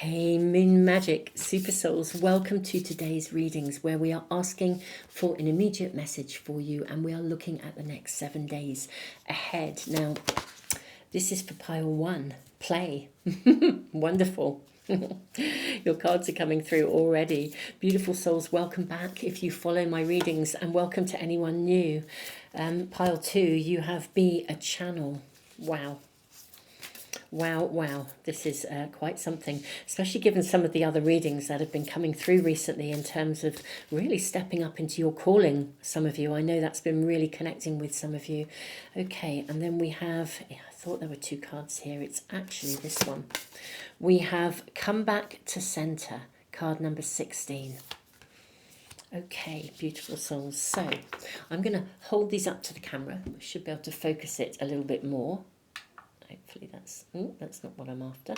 Hey Moon Magic Super Souls, welcome to today's readings where we are asking for an immediate message for you and we are looking at the next 7 days ahead. Now, this is for pile 1, play. Wonderful. Your cards are coming through already. Beautiful souls, welcome back if you follow my readings, and welcome to anyone new. Pile 2, you have be a channel. Wow. Wow, wow, this is quite something, especially given some of the other readings that have been coming through recently in terms of really stepping up into your calling, some of you. I know that's been really connecting with some of you. Okay, and then we have, I thought there were 2 cards here. It's actually this one. We have come back to center, card number 16. Okay, beautiful souls. So I'm going to hold these up to the camera. I should be able to focus it a little bit more. Hopefully that's not what I'm after.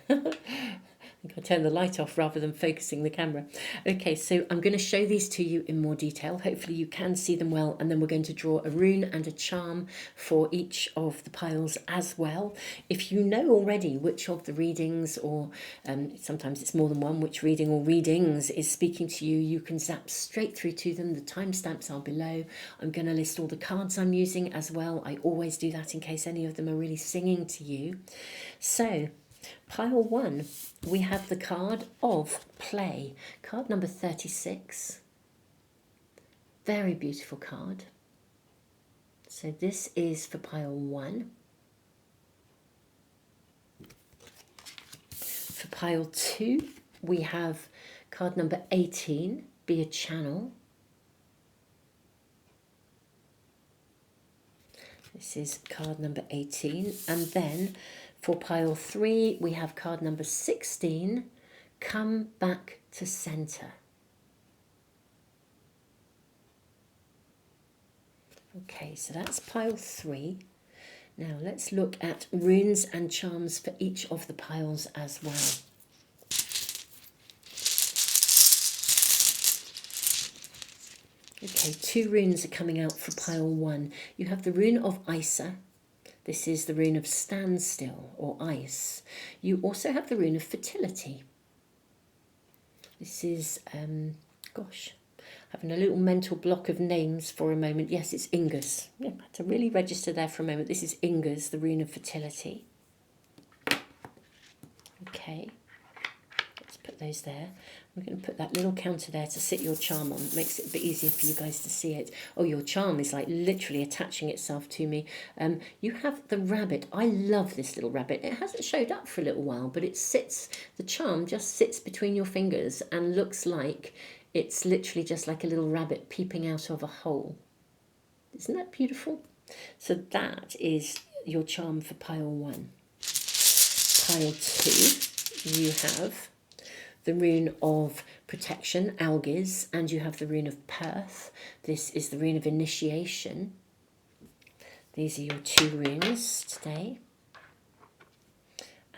I think I turned the light off rather than focusing the camera. Okay, so I'm going to show these to you in more detail. Hopefully you can see them well, and then we're going to draw a rune and a charm for each of the piles as well. If you know already which of the readings, or sometimes it's more than one, which reading or readings is speaking to you, you can zap straight through to them. The timestamps are below. I'm going to list all the cards I'm using as well. I always do that in case any of them are really singing to you. So pile 1, we have the card of play, card number 36. Very beautiful card. So this is for pile 1. For pile 2, we have card number 18, be a channel. This is card number 18. And then for pile 3, we have card number 16, come back to center. Okay, so that's pile 3. Now let's look at runes and charms for each of the piles as well. Okay, 2 runes are coming out for pile 1. You have the rune of Isa. This is the rune of standstill or ice. You also have the rune of fertility. This is, having a little mental block of names for a moment. Yes, it's Ingus. Yeah, I had to really register there for a moment. This is Ingus, the rune of fertility. Okay, let's put those there. I'm going to put that little counter there to sit your charm on. It makes it a bit easier for you guys to see it. Oh, your charm is like literally attaching itself to me. You have the rabbit. I love this little rabbit. It hasn't showed up for a little while, but it sits, the charm just sits between your fingers and looks like it's literally just like a little rabbit peeping out of a hole. Isn't that beautiful? So that is your charm for pile 1. Pile 2, you have the rune of protection, Algiz, and you have the rune of Perth. This is the rune of initiation. These are your 2 runes today.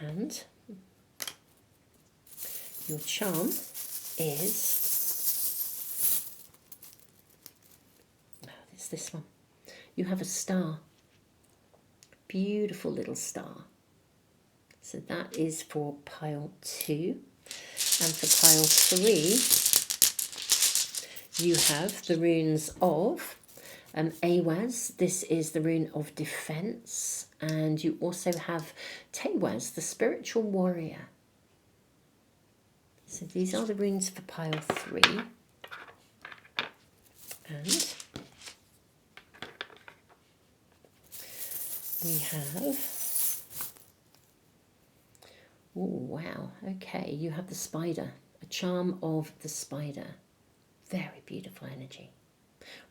And your charm is, it's this one. You have a star. Beautiful little star. So that is for pile 2. And for pile 3, you have the runes of Awaz. This is the rune of defense. And you also have Tewaz, the spiritual warrior. So these are the runes for pile 3. And we have, oh, wow, okay, you have the spider, a charm of the spider. Very beautiful energy.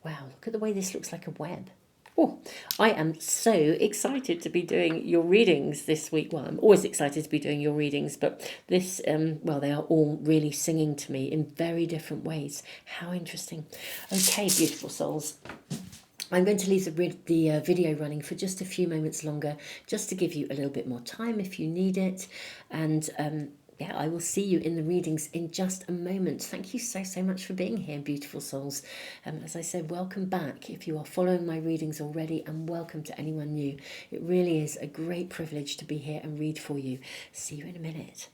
Wow, look at the way this looks like a web. Oh, I am so excited to be doing your readings this week. Well, I'm always excited to be doing your readings, but this, well, they are all really singing to me in very different ways. How interesting. Okay, beautiful souls. I'm going to leave the video running for just a few moments longer, just to give you a little bit more time if you need it. And yeah, I will see you in the readings in just a moment. Thank you so, so much for being here, beautiful souls. As I said, welcome back if you are following my readings already, and welcome to anyone new. It really is a great privilege to be here and read for you. See you in a minute.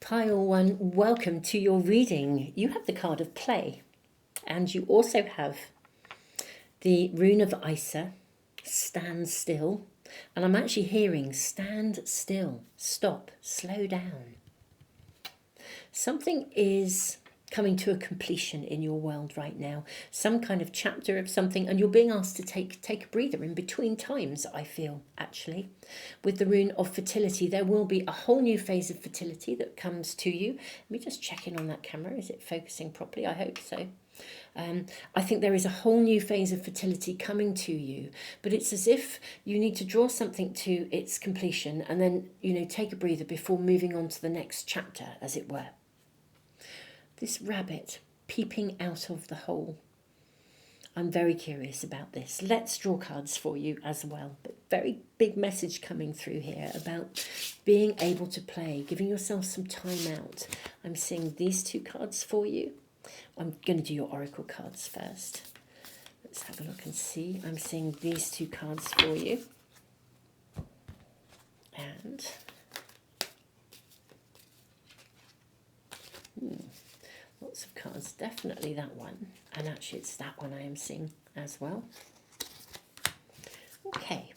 Pile 1, welcome to your reading. You have the card of play, and you also have the rune of Isa, stand still. And I'm actually hearing stand still, stop, slow down. Something is coming to a completion in your world right now, some kind of chapter of something, and you're being asked to take a breather in between times, I feel, actually. With the rune of fertility, there will be a whole new phase of fertility that comes to you. Let me just check in on that camera. Is it focusing properly? I hope so. I think there is a whole new phase of fertility coming to you, but it's as if you need to draw something to its completion and then, take a breather before moving on to the next chapter, as it were. This rabbit peeping out of the hole. I'm very curious about this. Let's draw cards for you as well. But very big message coming through here about being able to play, giving yourself some time out. I'm seeing these two cards for you. I'm going to do your oracle cards first. Let's have a look and see. I'm seeing these two cards for you. And lots of cards, definitely that one, and actually it's that one I am seeing as well. Okay,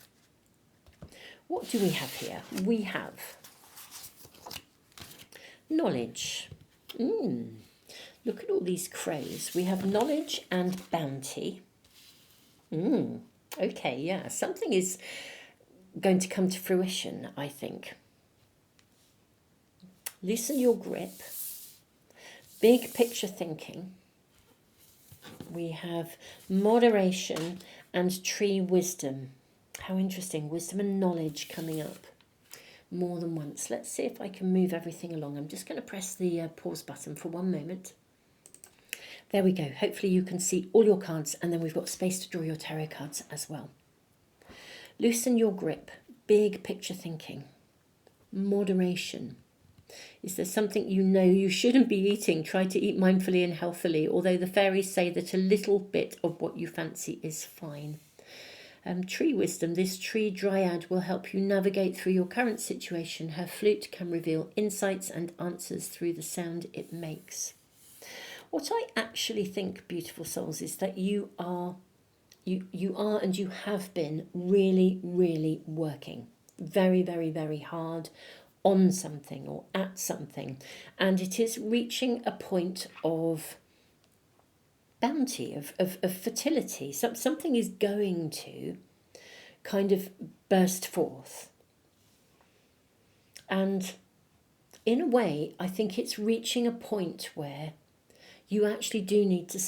what do we have here? We have knowledge. Look at all these crows. We have knowledge and bounty. Okay, yeah, something is going to come to fruition, I think. Loosen your grip. Big picture thinking. We have moderation and tree wisdom. How interesting. Wisdom and knowledge coming up more than once. Let's see if I can move everything along. I'm just going to press the pause button for 1 moment. There we go. Hopefully you can see all your cards, and then we've got space to draw your tarot cards as well. Loosen your grip. Big picture thinking. Moderation. Is there something you shouldn't be eating? Try to eat mindfully and healthily, although the fairies say that a little bit of what you fancy is fine. Tree wisdom. This tree dryad will help you navigate through your current situation. Her flute can reveal insights and answers through the sound it makes. What I actually think, beautiful souls, is that you are and you have been really, really working very, very, very hard on something or at something, and it is reaching a point of bounty, of fertility. Something is going to kind of burst forth, and in a way I think it's reaching a point where you actually do need to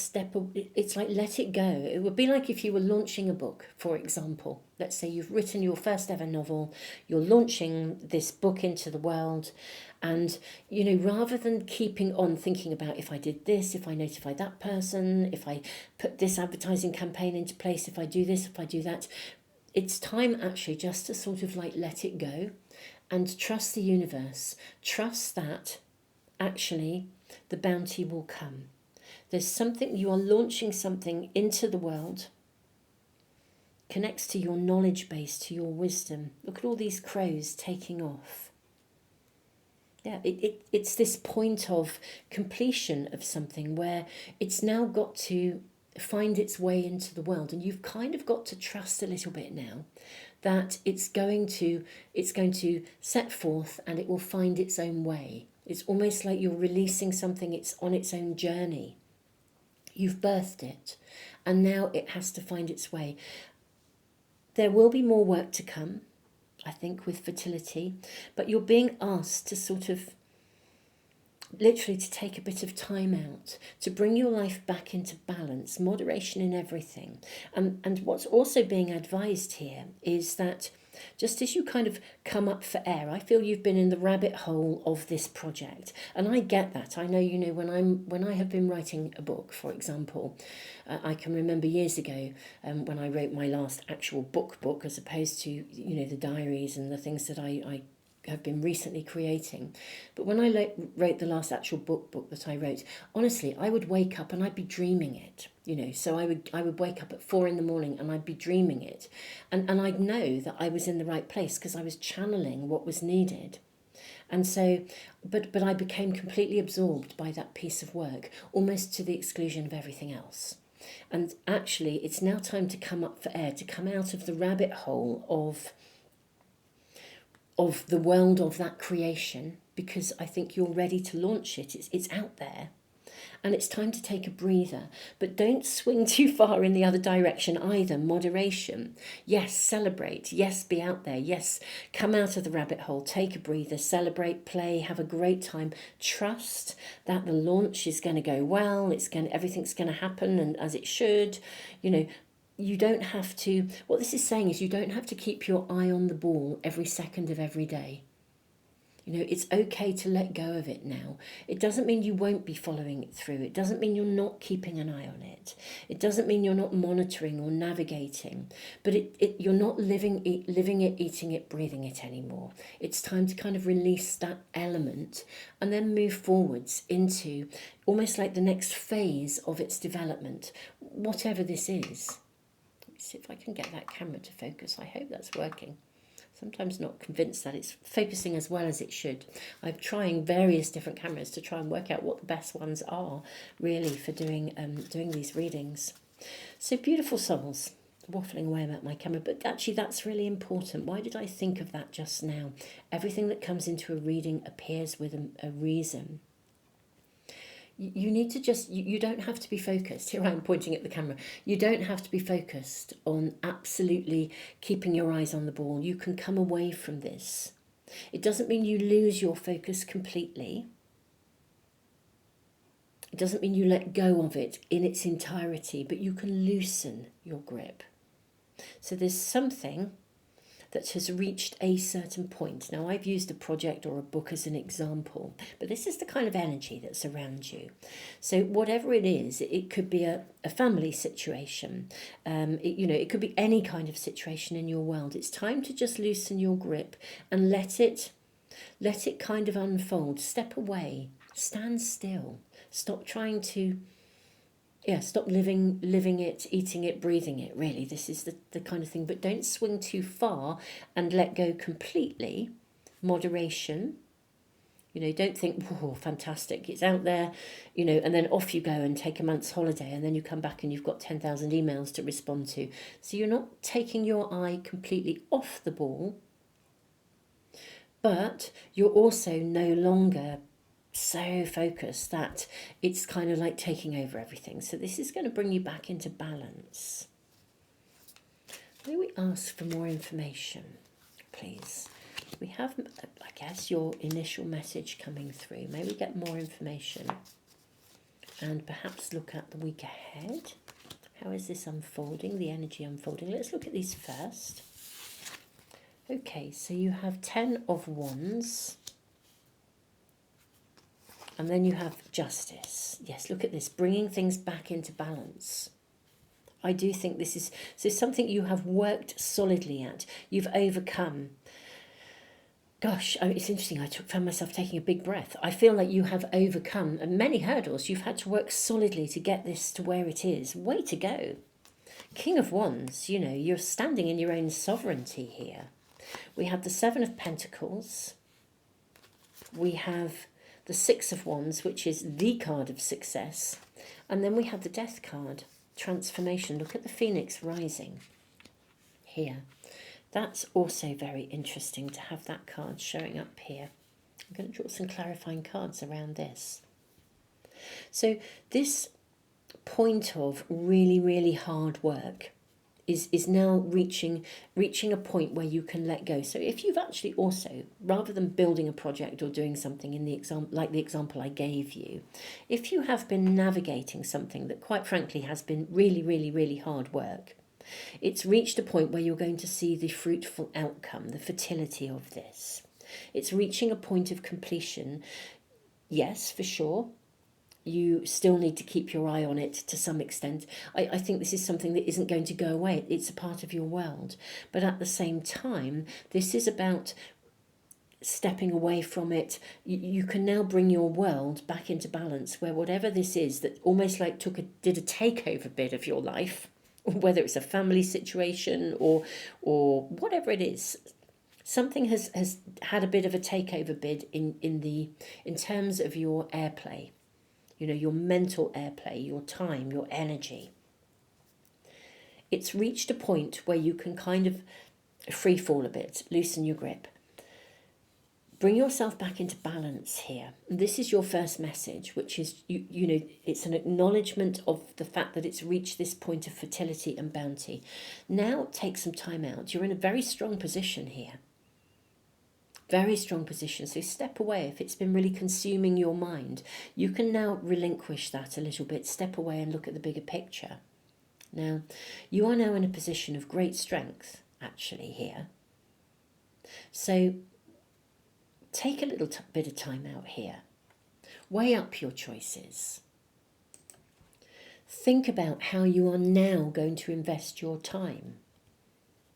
it's like let it go. It would be like if you were launching a book, for example. Let's say you've written your first ever novel, you're launching this book into the world, and rather than keeping on thinking about if I did this, if I notify that person, if I put this advertising campaign into place, if I do this, if I do that, it's time actually just to sort of like let it go and trust the universe. Trust that actually the bounty will come. There's something, you are launching something into the world, connects to your knowledge base, to your wisdom. Look at all these crows taking off. Yeah, it's this point of completion of something where it's now got to find its way into the world, and you've kind of got to trust a little bit now that it's going to set forth and it will find its own way. It's almost like you're releasing something, it's on its own journey. You've birthed it, and now it has to find its way. There will be more work to come, I think, with fertility, but you're being asked to sort of literally to take a bit of time out, to bring your life back into balance, moderation in everything. And what's also being advised here is that just as you kind of come up for air, I feel you've been in the rabbit hole of this project. And I get that. I know, when I have been writing a book, for example, I can remember years ago when I wrote my last actual book as opposed to, the diaries and the things that I have been recently creating. But when I wrote the last actual book that I wrote, honestly, I would wake up and I'd be dreaming it, so I would wake up at 4 a.m. and I'd be dreaming it, and I'd know that I was in the right place because I was channeling what was needed. And so, but I became completely absorbed by that piece of work, almost to the exclusion of everything else. And actually, it's now time to come up for air, to come out of the rabbit hole of the world of that creation, because I think you're ready to launch it. It's out there. And it's time to take a breather, but don't swing too far in the other direction either. Moderation. Yes, celebrate. Yes, be out there. Yes, come out of the rabbit hole, take a breather, celebrate, play, have a great time. Trust that the launch is going to go well. Everything's going to happen and as it should. You know, you don't have to, what this is saying is you don't have to keep your eye on the ball every second of every day. You know, it's okay to let go of it now. It doesn't mean you won't be following it through. It doesn't mean you're not keeping an eye on it. It doesn't mean you're not monitoring or navigating. But you're not living it, eating it, breathing it anymore. It's time to kind of release that element and then move forwards into almost like the next phase of its development, whatever this is. Let's see if I can get that camera to focus. I hope that's working. Sometimes not convinced that it's focusing as well as it should. I'm trying various different cameras to try and work out what the best ones are, really, for doing these readings. So beautiful souls, waffling away about my camera, but actually that's really important. Why did I think of that just now? Everything that comes into a reading appears with a reason. You need to just, you don't have to be focused. Here I am pointing at the camera. You don't have to be focused on absolutely keeping your eyes on the ball. You can come away from this. It doesn't mean you lose your focus completely. It doesn't mean you let go of it in its entirety, but you can loosen your grip. So there's something that has reached a certain point. Now, I've used a project or a book as an example, but this is the kind of energy that's around you. So whatever it is, it could be a family situation. It could be any kind of situation in your world. It's time to just loosen your grip and let it kind of unfold. Step away, stand still, stop trying to stop living it, eating it, breathing it, really. This is the kind of thing. But don't swing too far and let go completely. Moderation. You know, don't think, oh, fantastic, it's out there, you know, and then off you go and take a month's holiday, and then you come back and you've got 10,000 emails to respond to. So you're not taking your eye completely off the ball, but you're also no longer so focused that it's kind of like taking over everything. So this is going to bring you back into balance. May we ask for more information, please? We have, I guess, your initial message coming through. May we get more information and perhaps look at the week ahead. How is this unfolding, the energy unfolding? Let's look at these first. Okay, so you have 10 of Wands. And then you have Justice. Yes, look at this, bringing things back into balance. I do think this is something you have worked solidly at. You've overcome. Gosh, it's interesting. I found myself taking a big breath. I feel like you have overcome many hurdles. You've had to work solidly to get this to where it is. Way to go. King of Wands, you know, you're standing in your own sovereignty here. We have the Seven of Pentacles. We have the Six of Wands, which is the card of success. And then we have the Death card, transformation. Look at the Phoenix rising here. That's also very interesting to have that card showing up here. I'm going to draw some clarifying cards around this. So this point of really, really hard work is now reaching a point where you can let go. So if you've actually also, rather than building a project or doing something in the example, like the example I gave you, if you have been navigating something that quite frankly has been really, really, really hard work, it's reached a point where you're going to see the fruitful outcome, the fertility of this. It's reaching a point of completion. Yes, for sure. You still need to keep your eye on it to some extent. I think this is something that isn't going to go away. It's a part of your world. But at the same time, this is about stepping away from it. You can now bring your world back into balance, where whatever this is that almost like did a takeover bit of your life, whether it's a family situation or whatever it is, Something has had a bit of a takeover bid in terms of your airplay, you know, your mental airplay, your time, your energy. It's reached a point where you can kind of free fall a bit, loosen your grip. Bring yourself back into balance here. And this is your first message, which is, you know, it's an acknowledgement of the fact that it's reached this point of fertility and bounty. Now take some time out. You're in a very strong position here. Very strong position. So step away. If it's been really consuming your mind, you can now relinquish that a little bit. Step away and look at the bigger picture. Now, you are now in a position of great strength, actually, here. So take a little bit of time out here. Weigh up your choices. Think about how you are now going to invest your time.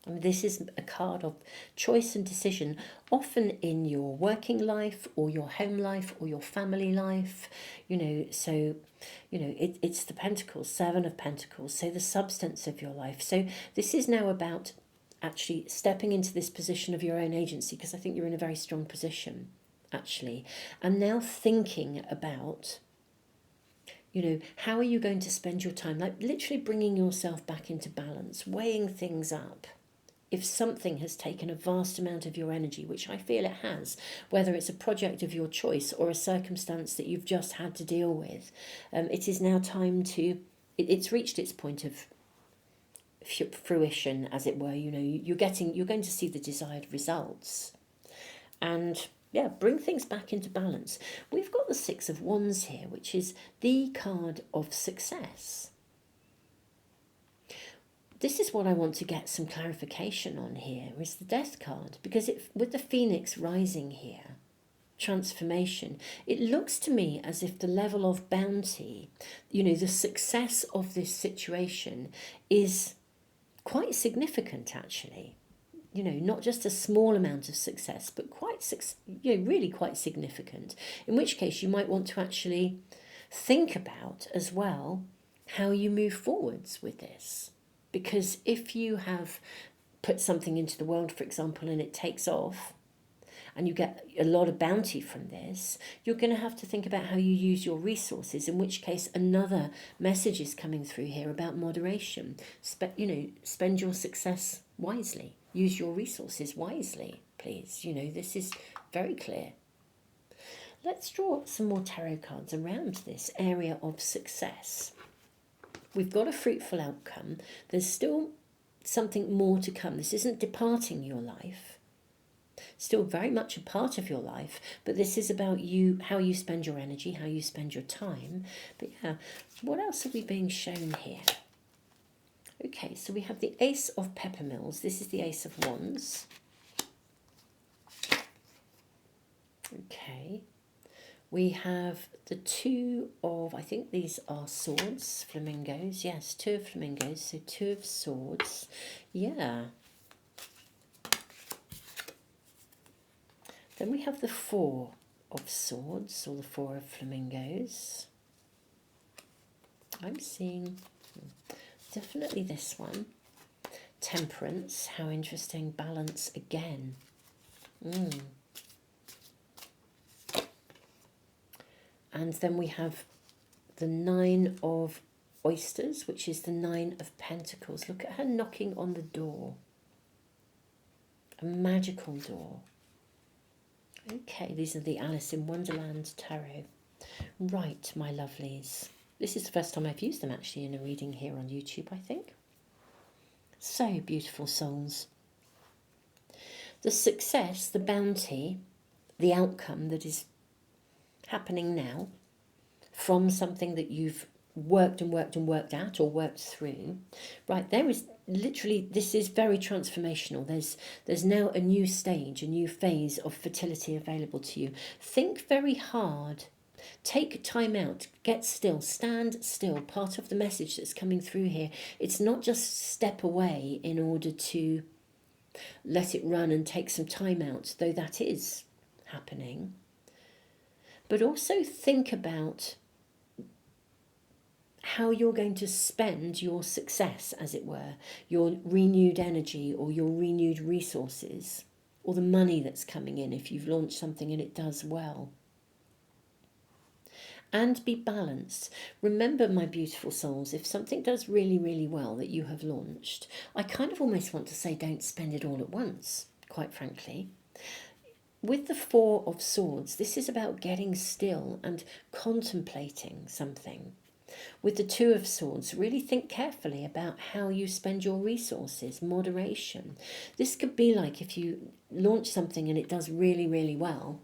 I mean, this is a card of choice and decision, often in your working life or your home life or your family life, you know, so, you know, it's the Pentacles, Seven of Pentacles, so the substance of your life. So this is now about actually stepping into this position of your own agency, because I think you're in a very strong position, actually. And now thinking about, you know, how are you going to spend your time? Like literally bringing yourself back into balance, weighing things up. If something has taken a vast amount of your energy, which I feel it has, whether it's a project of your choice or a circumstance that you've just had to deal with, it is now time to, it's reached its point of fruition, as it were. You know, you're going to see the desired results, and yeah, bring things back into balance. We've got the Six of Wands here, which is the card of success. This is what I want to get some clarification on here, is the Death card, because with the Phoenix rising here, transformation, it looks to me as if the level of bounty, you know, the success of this situation is quite significant, actually. You know, not just a small amount of success, but really quite significant. In which case you might want to actually think about as well how you move forwards with this. Because if you have put something into the world, for example, and it takes off, and you get a lot of bounty from this, you're going to have to think about how you use your resources, in which case another message is coming through here about moderation. Spend your success wisely. Use your resources wisely, please. You know, this is very clear. Let's draw some more tarot cards around this area of success. We've got a fruitful outcome. There's still something more to come. This isn't departing your life. Still very much a part of your life, but this is about you, how you spend your energy, how you spend your time. But yeah, what else are we being shown here? Okay, so we have the Ace of Peppermills. This is the Ace of Wands. Okay. We have the Two of, I think these are swords, flamingos. Yes, two of flamingos, so Two of Swords. Yeah. Then we have the Four of Swords, or the Four of Flamingos. I'm seeing definitely this one. Temperance, how interesting. Balance again. And then we have the Nine of Oysters, which is the Nine of Pentacles. Look at her knocking on the door. A magical door. Okay, these are the Alice in Wonderland Tarot. Right, my lovelies. This is the first time I've used them actually in a reading here on YouTube, I think. So beautiful souls. The success, the bounty, the outcome that is happening now from something that you've worked at or worked through. Right, there is literally, this is very transformational. There's now a new stage, a new phase of fertility available to you. Think very hard. Take time out, get still, stand still. Part of the message that's coming through here, it's not just step away in order to let it run and take some time out, though that is happening. But also think about how you're going to spend your success, as it were, your renewed energy or your renewed resources or the money that's coming in if you've launched something and it does well. And be balanced. Remember, my beautiful souls, if something does really, really well that you have launched, I kind of almost want to say don't spend it all at once, quite frankly. With the Four of Swords, this is about getting still and contemplating something. With the Two of Swords, really think carefully about how you spend your resources, moderation. This could be like if you launch something and it does really, really well,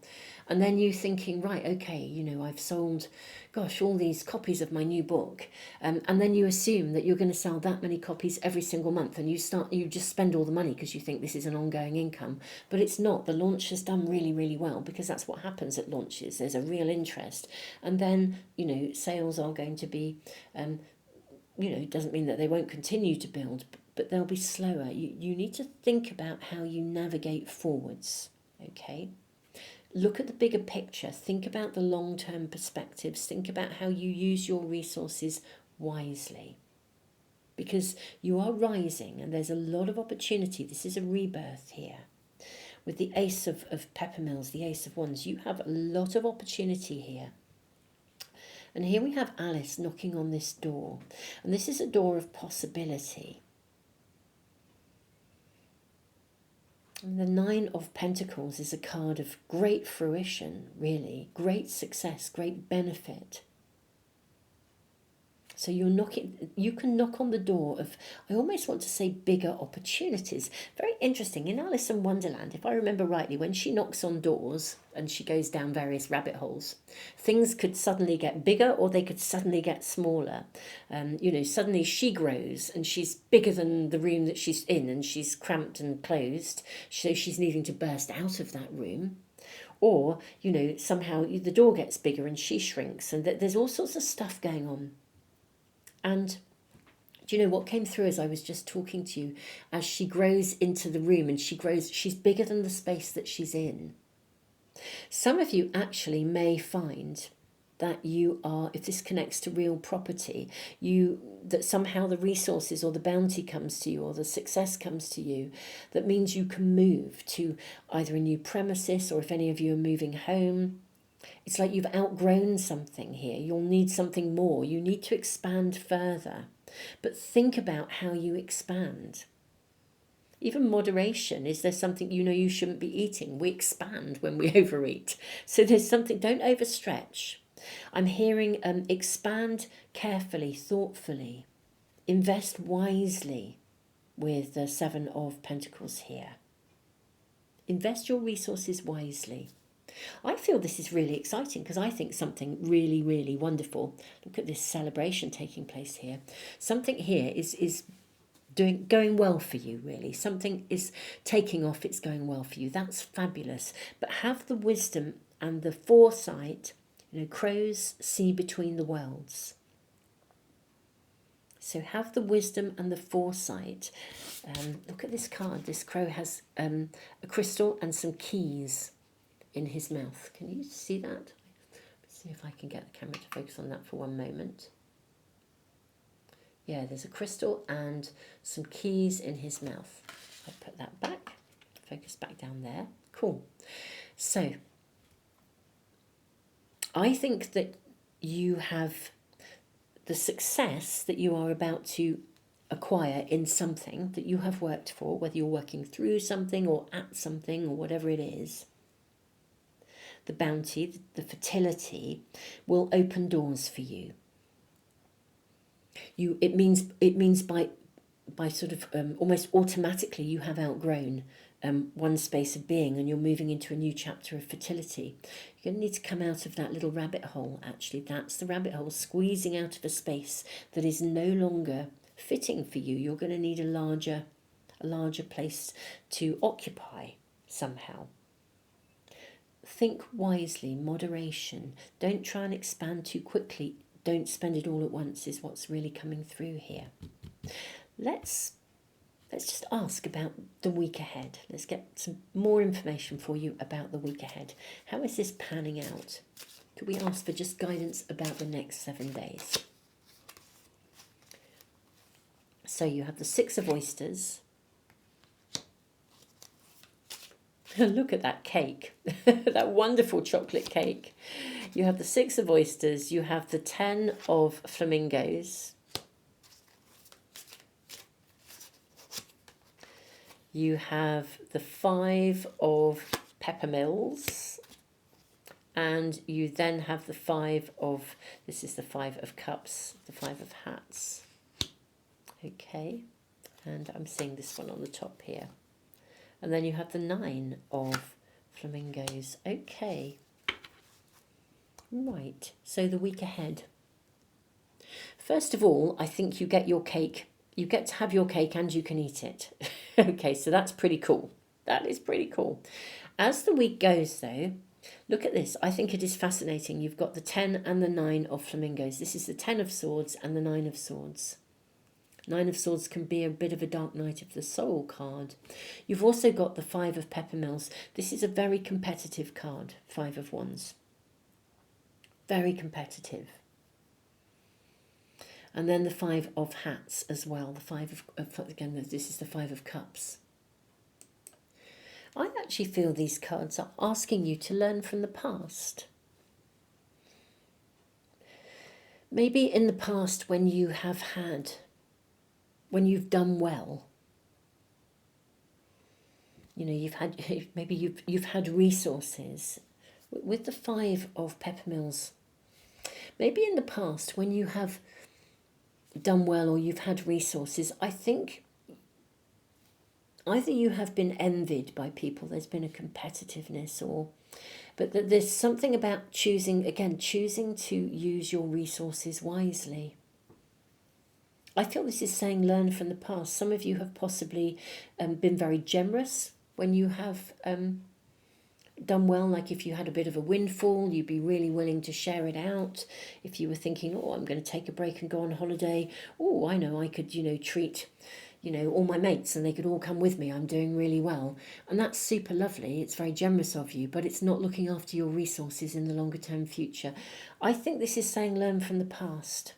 and then you thinking, right, okay, you know, I've sold, gosh, all these copies of my new book, and then you assume that you're going to sell that many copies every single month, and you just spend all the money because you think this is an ongoing income, but it's not. The launch has done really, really well, because that's what happens at launches. There's a real interest, and then, you know, sales are going to be, you know, it doesn't mean that they won't continue to build, but they'll be slower. You need to think about how you navigate forwards, okay? Look at the bigger picture. Think about the long-term perspectives. Think about how you use your resources wisely. Because you are rising and there's a lot of opportunity. This is a rebirth here. With the Ace of Peppermills, the Ace of Wands, you have a lot of opportunity here. And here we have Alice knocking on this door. And this is a door of possibility. And the Nine of Pentacles is a card of great fruition, really. Great success, great benefit. So you're knocking, you can knock on the door of, I almost want to say, bigger opportunities. Very interesting. In Alice in Wonderland, if I remember rightly, when she knocks on doors and she goes down various rabbit holes, things could suddenly get bigger or they could suddenly get smaller. You know, suddenly she grows and she's bigger than the room that she's in, and she's cramped and closed, so she's needing to burst out of that room. Or, you know, somehow the door gets bigger and she shrinks, and there's all sorts of stuff going on. And do you know what came through as I was just talking to you? As she grows into the room and she's bigger than the space that she's in. Some of you actually may find that you are, if this connects to real property, that somehow the resources or the bounty comes to you or the success comes to you. That means you can move to either a new premises, or if any of you are moving home, it's like you've outgrown something here. You'll need something more. You need to expand further. But think about how you expand. Even moderation. Is there something you know you shouldn't be eating? We expand when we overeat. So there's something, don't overstretch. I'm hearing expand carefully, thoughtfully. Invest wisely with the Seven of Pentacles here. Invest your resources wisely. I feel this is really exciting because I think something really, really wonderful. Look at this celebration taking place here. Something here is going well for you, really. Something is taking off, it's going well for you. That's fabulous. But have the wisdom and the foresight. You know, crows see between the worlds. So have the wisdom and the foresight. Look at this card. This crow has a crystal and some keys in his mouth. Can you see that? Let's see if I can get the camera to focus on that for one moment. Yeah, there's a crystal and some keys in his mouth. I'll put that back, focus back down there. Cool. So I think that you have the success that you are about to acquire in something that you have worked for, whether you're working through something or at something or whatever it is. The bounty, the fertility will open doors for you. It means by sort of almost automatically you have outgrown one space of being and you're moving into a new chapter of fertility. You're going to need to come out of that little rabbit hole. Actually, that's the rabbit hole, squeezing out of a space that is no longer fitting for you. You're going to need a larger place to occupy somehow. Think wisely, moderation. Don't try and expand too quickly. Don't spend it all at once is what's really coming through here. Let's just ask about the week ahead. Let's get some more information for you about the week ahead. How is this panning out? Could we ask for just guidance about the next 7 days? So you have the Six of Oysters, Look at that cake, that wonderful chocolate cake. You have the 6 of oysters, you have the 10 of flamingos, you have the 5 of peppermills, and you then have the 5 of, this is the 5 of cups, the 5 of hats. Okay, and I'm seeing this one on the top here. And then you have the 9 of flamingos. Okay. Right, so the week ahead. First of all, I think you get your cake. You get to have your cake and you can eat it. Okay, so that's pretty cool. That is pretty cool. As the week goes, though, look at this. I think it is fascinating. You've got the 10 and the 9 of flamingos. This is the 10 of swords and the 9 of swords. 9 of Swords can be a bit of a dark night of the soul card. You've also got the 5 of peppermills. This is a very competitive card, 5 of Wands. Very competitive. And then the 5 of hats as well. The 5 of, again, this is the 5 of cups. I actually feel these cards are asking you to learn from the past. Maybe in the past when you have had, when you've done well, you know, you've had, maybe you've had resources. With the 5 of peppermills, maybe in the past when you have done well or you've had resources, I think either you have been envied by people, there's been a competitiveness, or but that there's something about choosing to use your resources wisely. I feel this is saying learn from the past. Some of you have possibly been very generous when you have done well. Like if you had a bit of a windfall, you'd be really willing to share it out. If you were thinking, oh, I'm going to take a break and go on holiday. Oh, I know I could, treat, all my mates and they could all come with me. I'm doing really well. And that's super lovely. It's very generous of you, but it's not looking after your resources in the longer term future. I think this is saying learn from the past.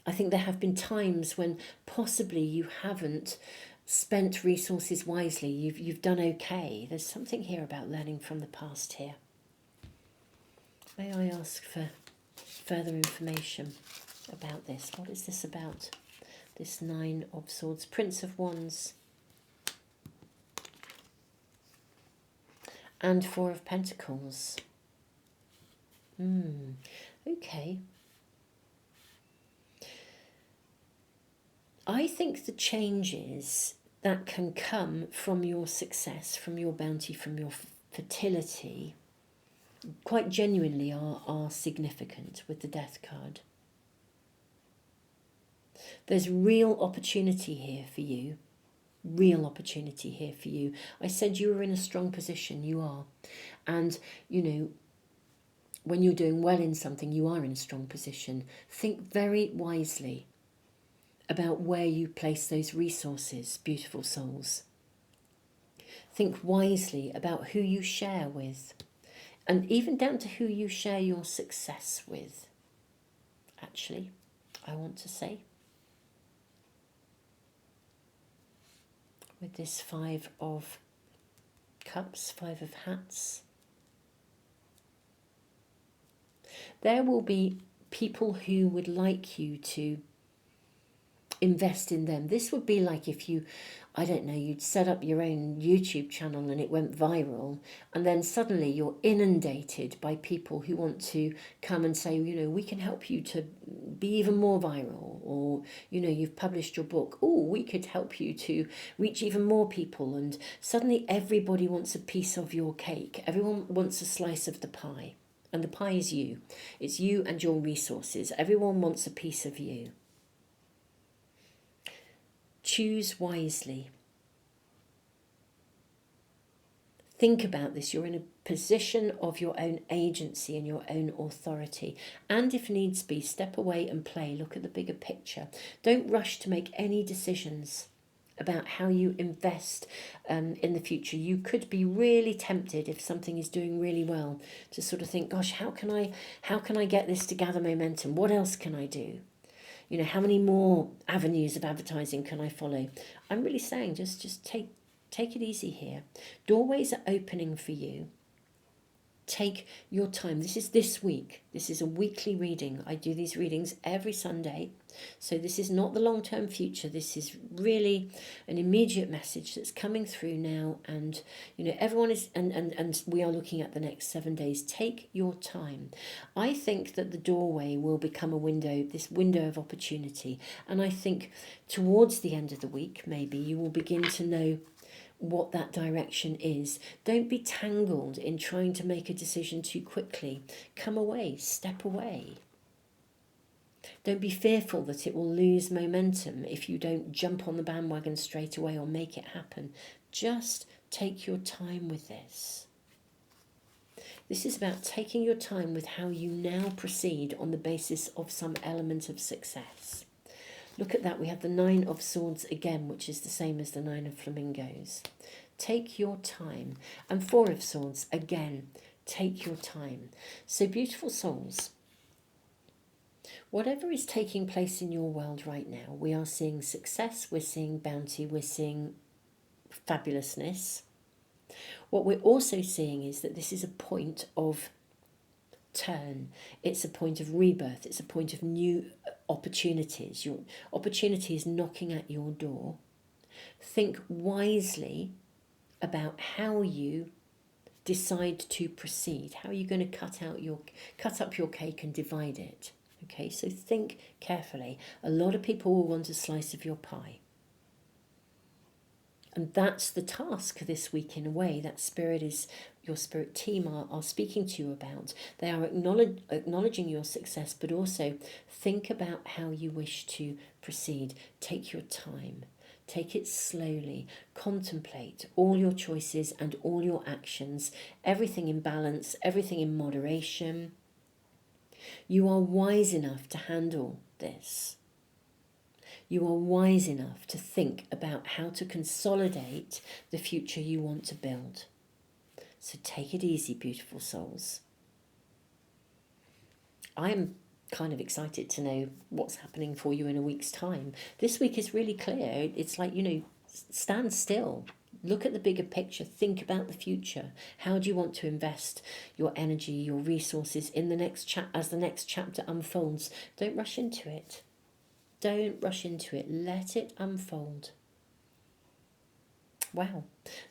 I think there have been times when possibly you haven't spent resources wisely. You've done okay. There's something here about learning from the past here. May I ask for further information about this? What is this about? This 9 of Swords, Prince of Wands, and 4 of Pentacles. Okay. I think the changes that can come from your success, from your bounty, from your fertility, quite genuinely are significant with the Death card. There's real opportunity here for you. Real opportunity here for you. I said you were in a strong position. You are. And, when you're doing well in something, you are in a strong position. Think very wisely about where you place those resources, beautiful souls. Think wisely about who you share with, and even down to who you share your success with. Actually, I want to say, with this 5 of cups, 5 of hats, there will be people who would like you to invest in them. This would be like if you, you'd set up your own YouTube channel and it went viral, and then suddenly you're inundated by people who want to come and say, we can help you to be even more viral, or, you've published your book. Oh, we could help you to reach even more people. And suddenly everybody wants a piece of your cake. Everyone wants a slice of the pie. And the pie is you. It's you and your resources. Everyone wants a piece of you. Choose wisely. Think about this. You're in a position of your own agency and your own authority. And if needs be, step away and play. Look at the bigger picture. Don't rush to make any decisions about how you invest in the future. You could be really tempted, if something is doing really well, to sort of think, gosh, how can I get this to gather momentum? What else can I do? How many more avenues of advertising can I follow? I'm really saying just take Take it easy here. Doorways are opening for you. Take your time. This is this week. This is a weekly reading. I do these readings every Sunday. So this is not the long-term future. This is really an immediate message that's coming through now. And, you know, everyone is, and we are looking at the next 7 days. Take your time. I think that the doorway will become a window, this window of opportunity. And I think towards the end of the week, maybe you will begin to know what that direction is. Don't be tangled in trying to make a decision too quickly. Come away, step away. Don't be fearful that it will lose momentum if you don't jump on the bandwagon straight away or make it happen. Just take your time with this. This is about taking your time with how you now proceed on the basis of some element of success. Look at that, we have the Nine of Swords again, which is the same as the Nine of Flamingos. Take your time. And Four of Swords, again, take your time. So beautiful souls, whatever is taking place in your world right now, we are seeing success, we're seeing bounty, we're seeing fabulousness. What we're also seeing is that this is a point of turn. It's a point of rebirth. It's a point of new opportunities. Your opportunity is knocking at your door. Think wisely about how you decide to proceed. How are you going to cut up your cake and divide it? Okay, so think carefully. A lot of people will want a slice of your pie. And that's the task this week in a way that your spirit team are speaking to you about. They are acknowledging your success, but also think about how you wish to proceed. Take your time. Take it slowly. Contemplate all your choices and all your actions. Everything in balance, everything in moderation. You are wise enough to handle this. You are wise enough to think about how to consolidate the future you want to build. So take it easy, beautiful souls. I'm kind of excited to know what's happening for you in a week's time. This week is really clear. It's like, you know, stand still. Look at the bigger picture. Think about the future. How do you want to invest your energy, your resources in the next as the next chapter unfolds? Don't rush into it. Don't rush into it. Let it unfold. Wow.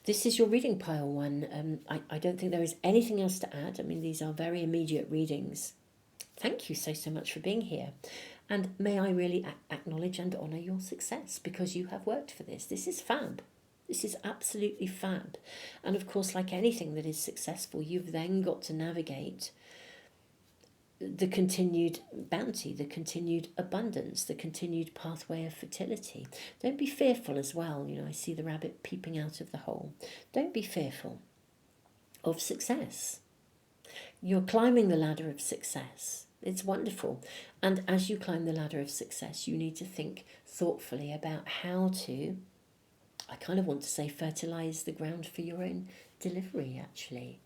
This is your reading pile one. I don't think there is anything else to add. I mean, these are very immediate readings. Thank you so much for being here. And may I really acknowledge and honour your success because you have worked for this. This is fab. This is absolutely fab. And of course, like anything that is successful, you've then got to navigate the continued bounty, the continued abundance, the continued pathway of fertility. Don't be fearful as well. You know, I see the rabbit peeping out of the hole. Don't be fearful of success. You're climbing the ladder of success. It's wonderful. And as you climb the ladder of success, you need to think thoughtfully about how to, I kind of want to say, fertilize the ground for your own delivery, actually.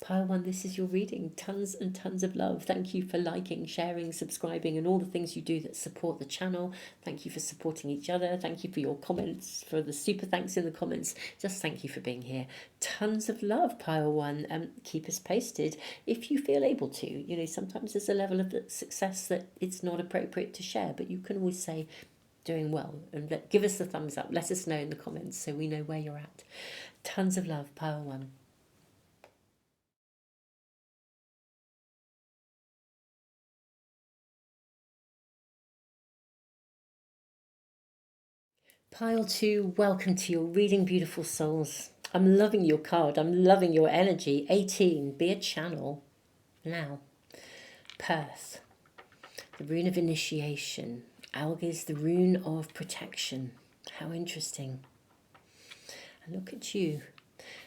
Pile one, this is your reading. Tons and tons of love. Thank you for liking, sharing, subscribing, and all the things you do that support the channel. Thank you for supporting each other. Thank you for your comments, for the super thanks in the comments. Just thank you for being here. Tons of love, pile one. Keep us posted if you feel able to. You know, sometimes there's a level of success that it's not appropriate to share, but you can always say, doing well, and give us the thumbs up. Let us know in the comments so we know where you're at. Tons of love, pile one. Pile two, welcome to your reading, beautiful souls. I'm loving your card. I'm loving your energy. 18, be a channel. Now, Perth, the rune of initiation. Algae, the rune of protection. How interesting. And look at you,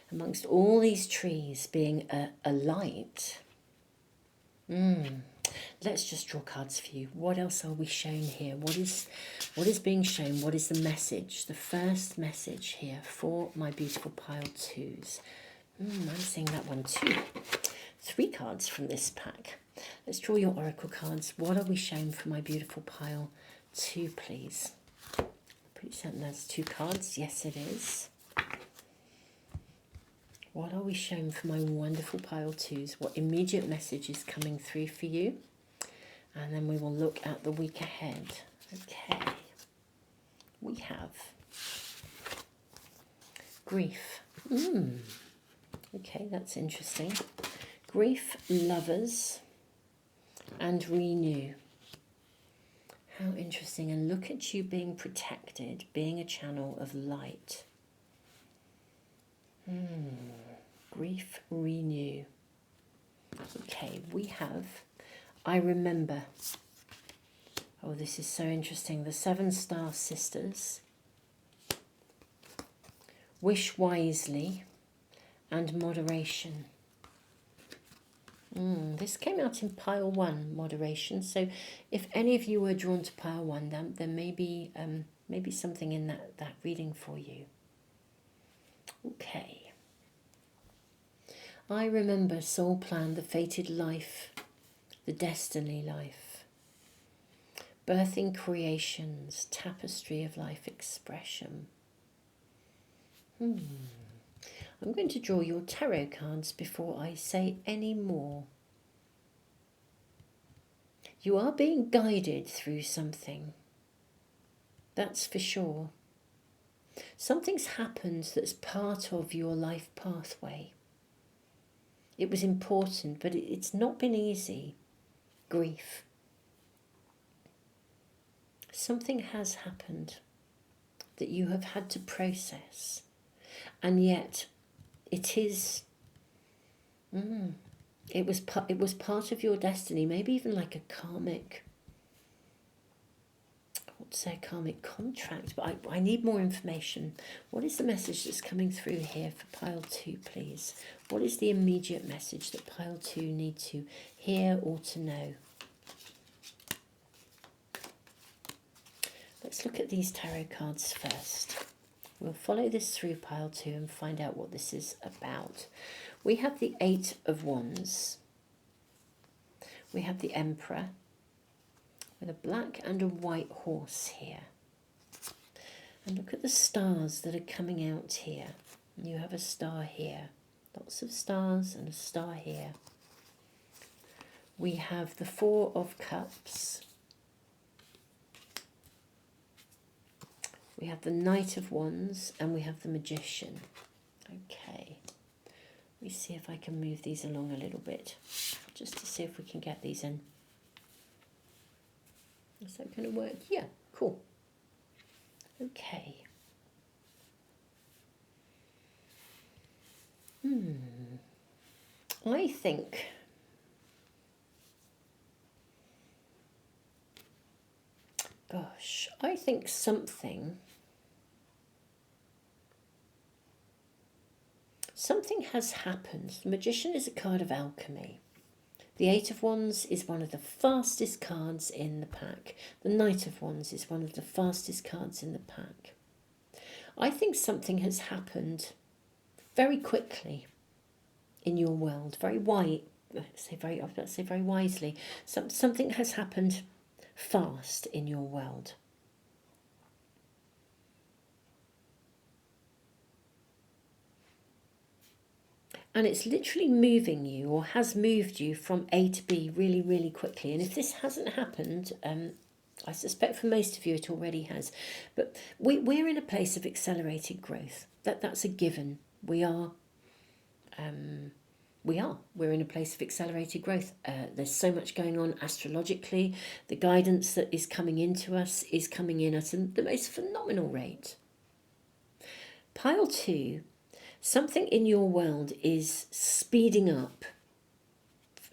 amongst all these trees being a light. Let's just draw cards for you. What else are we shown here? What is being shown? What is the message? The first message here for my beautiful pile twos. I'm seeing that one too. 3 cards from this pack. Let's draw your oracle cards. What are we shown for my beautiful pile two, please? Pretty certain that's 2 cards. Yes, it is. What are we shown for my wonderful pile 2s? What immediate message is coming through for you? And then we will look at the week ahead. Okay. We have grief. Okay, that's interesting. Grief, lovers, and renew. How interesting. And look at you being protected, being a channel of light. Grief, renew. Okay, we have I remember. Oh, this is so interesting. The 7 star sisters. Wish wisely and moderation. This came out in pile 1, moderation. So if any of you were drawn to pile 1, then there may be maybe something in that reading for you. Okay. I remember soul plan, the fated life, the destiny life, birthing creations, tapestry of life expression. I'm going to draw your tarot cards before I say any more. You are being guided through something. That's for sure. Something's happened that's part of your life pathway. It was important, but it's not been easy. Grief. Something has happened that you have had to process, and yet it is. It was part of your destiny. Maybe even like a karmic. I want to say a karmic contract, but I need more information. What is the message that's coming through here for pile 2, please? What is the immediate message that pile 2 need to hear or to know? Let's look at these tarot cards first. We'll follow this through pile 2 and find out what this is about. We have the 8 of Wands. We have the Emperor with a black and a white horse here. And look at the stars that are coming out here. You have a star here. Lots of stars and a star here. We have the 4 of Cups. We have the Knight of Wands and we have the Magician. Okay. Let me see if I can move these along a little bit, just to see if we can get these in. Is that going to work? Yeah, cool. Okay. I think I think something has happened. The Magician is a card of alchemy. The 8 of Wands is one of the fastest cards in the pack. The Knight of Wands is one of the fastest cards in the pack. I think something has happened very quickly in your world. Very wisely. Something has happened fast in your world. And it's literally moving you, or has moved you, from A to B really, really quickly. And if this hasn't happened, I suspect for most of you it already has. But we're in a place of accelerated growth. That's a given. We're in a place of accelerated growth. There's so much going on astrologically. The guidance that is coming into us is coming in at the most phenomenal rate. Pile 2. Something in your world is speeding up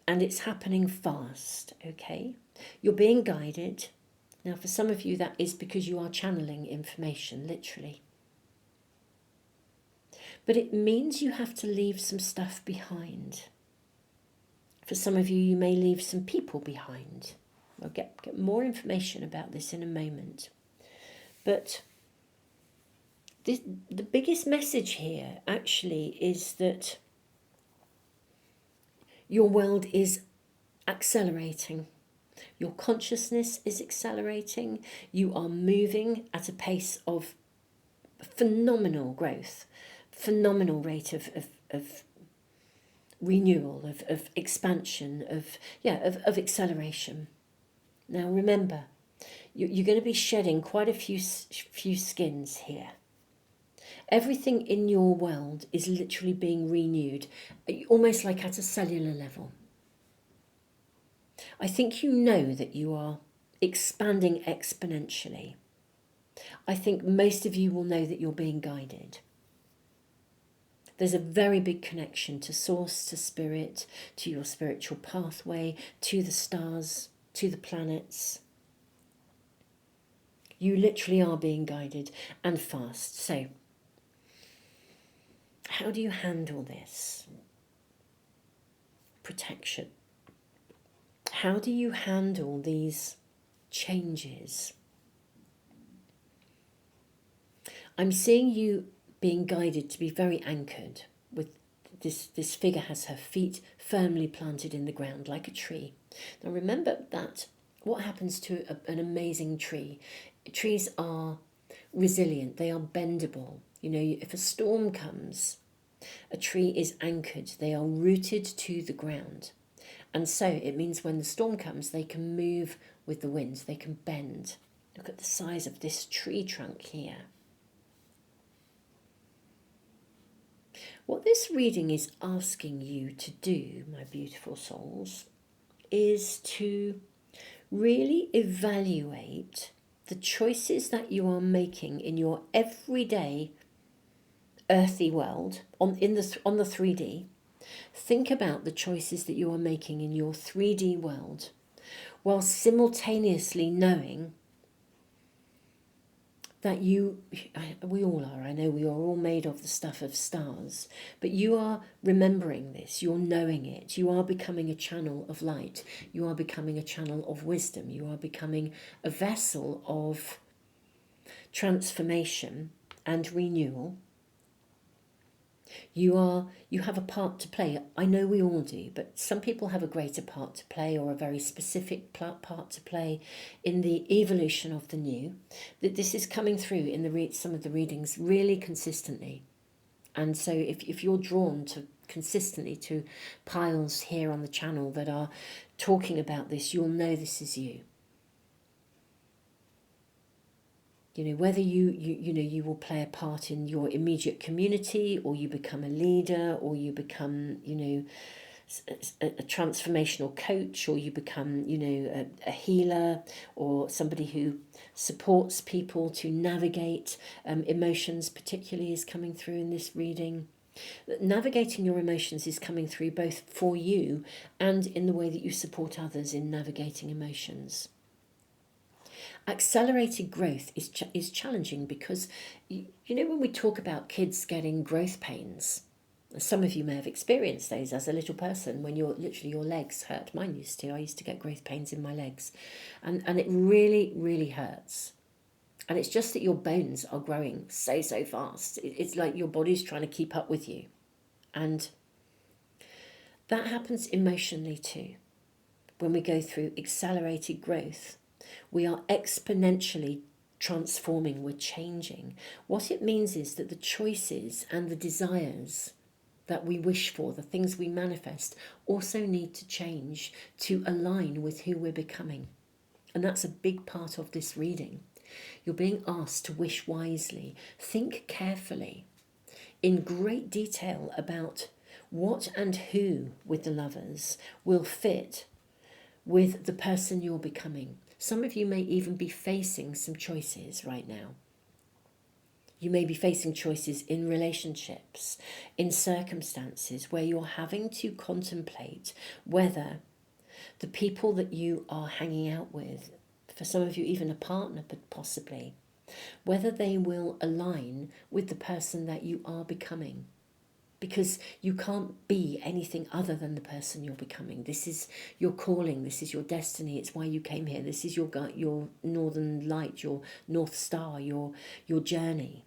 and it's happening fast, okay? You're being guided. Now, for some of you, that is because you are channeling information, literally. But it means you have to leave some stuff behind. For some of you, you may leave some people behind. I'll get more information about this in a moment. But the biggest message here actually is that your world is accelerating. Your consciousness is accelerating. You are moving at a pace of phenomenal growth, phenomenal rate of renewal, of expansion, of acceleration. Now remember, you're going to be shedding quite a few skins here. Everything in your world is literally being renewed, almost like at a cellular level. I think you know that you are expanding exponentially. I think most of you will know that you're being guided. There's a very big connection to source, to spirit, to your spiritual pathway, to the stars, to the planets. You literally are being guided, and fast. So, how do you handle this? Protection. How do you handle these changes? I'm seeing you being guided to be very anchored. With this figure has her feet firmly planted in the ground like a tree. Now remember that what happens to an amazing tree? Trees are resilient, they are bendable. You know, if a storm comes, a tree is anchored, they are rooted to the ground. And so it means when the storm comes, they can move with the winds, they can bend. Look at the size of this tree trunk here. What this reading is asking you to do, my beautiful souls, is to really evaluate the choices that you are making in your everyday earthy world on the 3D. Think about the choices that you are making in your 3D world, while simultaneously knowing that we all are, I know we are all made of the stuff of stars, but you are remembering this, you're knowing it, you are becoming a channel of light, you are becoming a channel of wisdom, you are becoming a vessel of transformation and renewal. You have a part to play. I know we all do, but some people have a greater part to play, or a very specific part to play in the evolution of the new. That this is coming through in some of the readings really consistently. And so if you're drawn to consistently to piles here on the channel that are talking about this, you'll know this is you. You know, whether you will play a part in your immediate community, or you become a leader, or you become, a transformational coach, or you become, a healer, or somebody who supports people to navigate emotions, particularly is coming through in this reading. Navigating your emotions is coming through both for you and in the way that you support others in navigating emotions. Accelerated growth is challenging because, when we talk about kids getting growth pains, some of you may have experienced those as a little person when your legs hurt. Mine used to. I used to get growth pains in my legs, and it really, really hurts. And it's just that your bones are growing so fast. It's like your body's trying to keep up with you. And that happens emotionally too. When we go through accelerated growth, we are exponentially transforming, we're changing. What it means is that the choices and the desires that we wish for, the things we manifest, also need to change to align with who we're becoming. And that's a big part of this reading. You're being asked to wish wisely, think carefully, in great detail about what and who with the lovers will fit with the person you're becoming. Some of you may even be facing some choices right now. You may be facing choices in relationships, in circumstances where you're having to contemplate whether the people that you are hanging out with, for some of you even a partner possibly, whether they will align with the person that you are becoming. Because you can't be anything other than the person you're becoming. This is your calling. This is your destiny. It's why you came here. This is your northern light, your north star, your journey.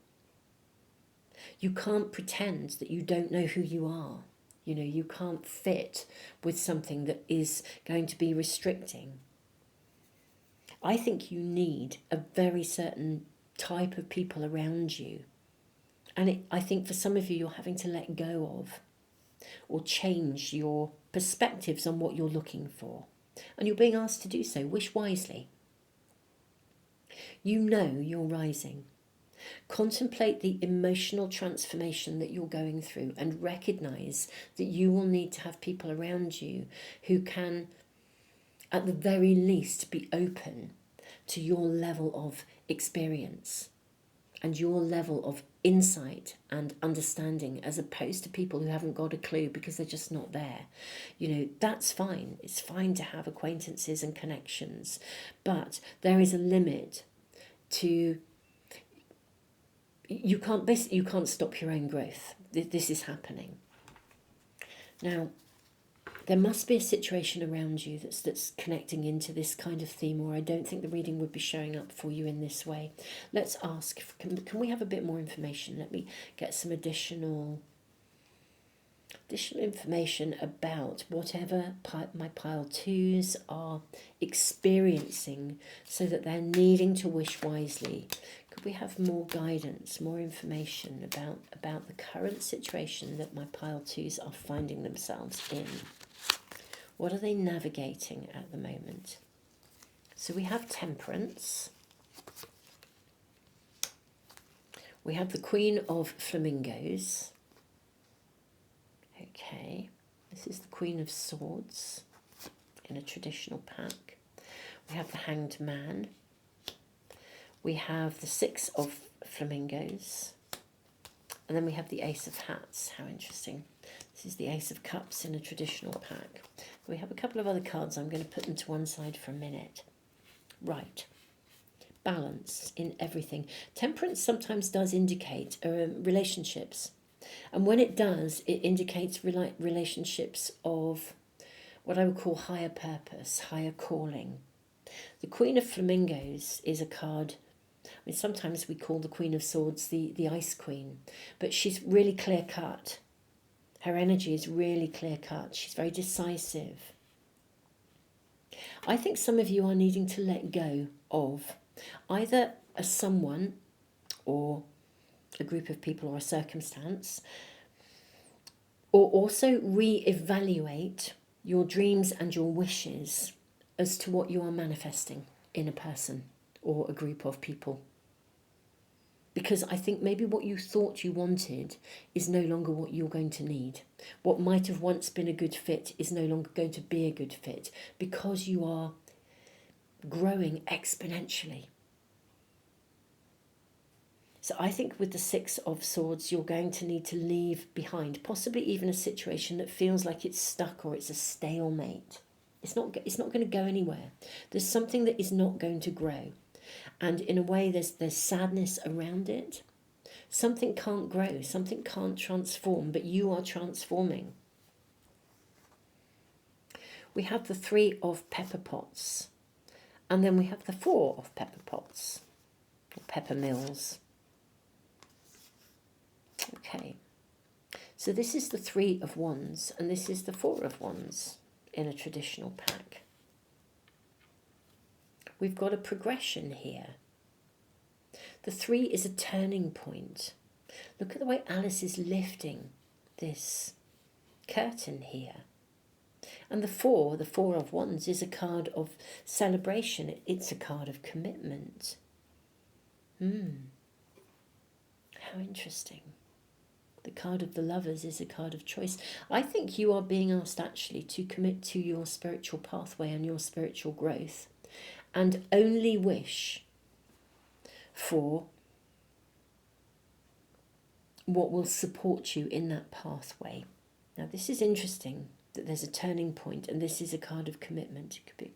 You can't pretend that you don't know who you are. You can't fit with something that is going to be restricting. I think you need a very certain type of people around you. And I think for some of you, you're having to let go of or change your perspectives on what you're looking for. And you're being asked to do so. Wish wisely. You know you're rising. Contemplate the emotional transformation that you're going through and recognize that you will need to have people around you who can, at the very least, be open to your level of experience and your level of insight and understanding, as opposed to people who haven't got a clue because they're just not there. You know, that's fine. It's fine to have acquaintances and connections, but there is a limit to, you can't stop your own growth. This is happening. Now, there must be a situation around you that's connecting into this kind of theme, or I don't think the reading would be showing up for you in this way. Let's ask, can we have a bit more information? Let me get some additional information about whatever my pile twos are experiencing, so that they're needing to wish wisely. Could we have more guidance, more information about the current situation that my pile twos are finding themselves in? What are they navigating at the moment? So we have Temperance. We have the Queen of Flamingos. Okay, this is the Queen of Swords in a traditional pack. We have the Hanged Man. We have the Six of Flamingos. And then we have the Ace of Hats. How interesting. This is the Ace of Cups in a traditional pack. We have a couple of other cards. I'm going to put them to one side for a minute. Right. Balance in everything. Temperance sometimes does indicate relationships. And when it does, it indicates relationships of what I would call higher purpose, higher calling. The Queen of Flamingos is a card, I mean, sometimes we call the Queen of Swords the Ice Queen, but she's really clear-cut. Her energy is really clear-cut. She's very decisive. I think some of you are needing to let go of either a someone or a group of people or a circumstance, or also re-evaluate your dreams and your wishes as to what you are manifesting in a person or a group of people. Because I think maybe what you thought you wanted is no longer what you're going to need. What might have once been a good fit is no longer going to be a good fit, because you are growing exponentially. So I think with the Six of Swords, you're going to need to leave behind possibly even a situation that feels like it's stuck or it's a stalemate. It's not going to go anywhere. There's something that is not going to grow. And in a way, there's sadness around it. Something can't grow, something can't transform, but you are transforming. We have the Three of Pepper Pots, and then we have the Four of Pepper Pots, or Pepper Mills. Okay, so this is the Three of Wands, and this is the Four of Wands in a traditional pack. We've got a progression here. The Three is a turning point. Look at the way Alice is lifting this curtain here. And the Four of Wands, is a card of celebration. It's a card of commitment. How interesting. The card of the Lovers is a card of choice. I think you are being asked actually to commit to your spiritual pathway and your spiritual growth, and only wish for what will support you in that pathway. Now, this is interesting that there's a turning point, and this is a card of commitment. It could be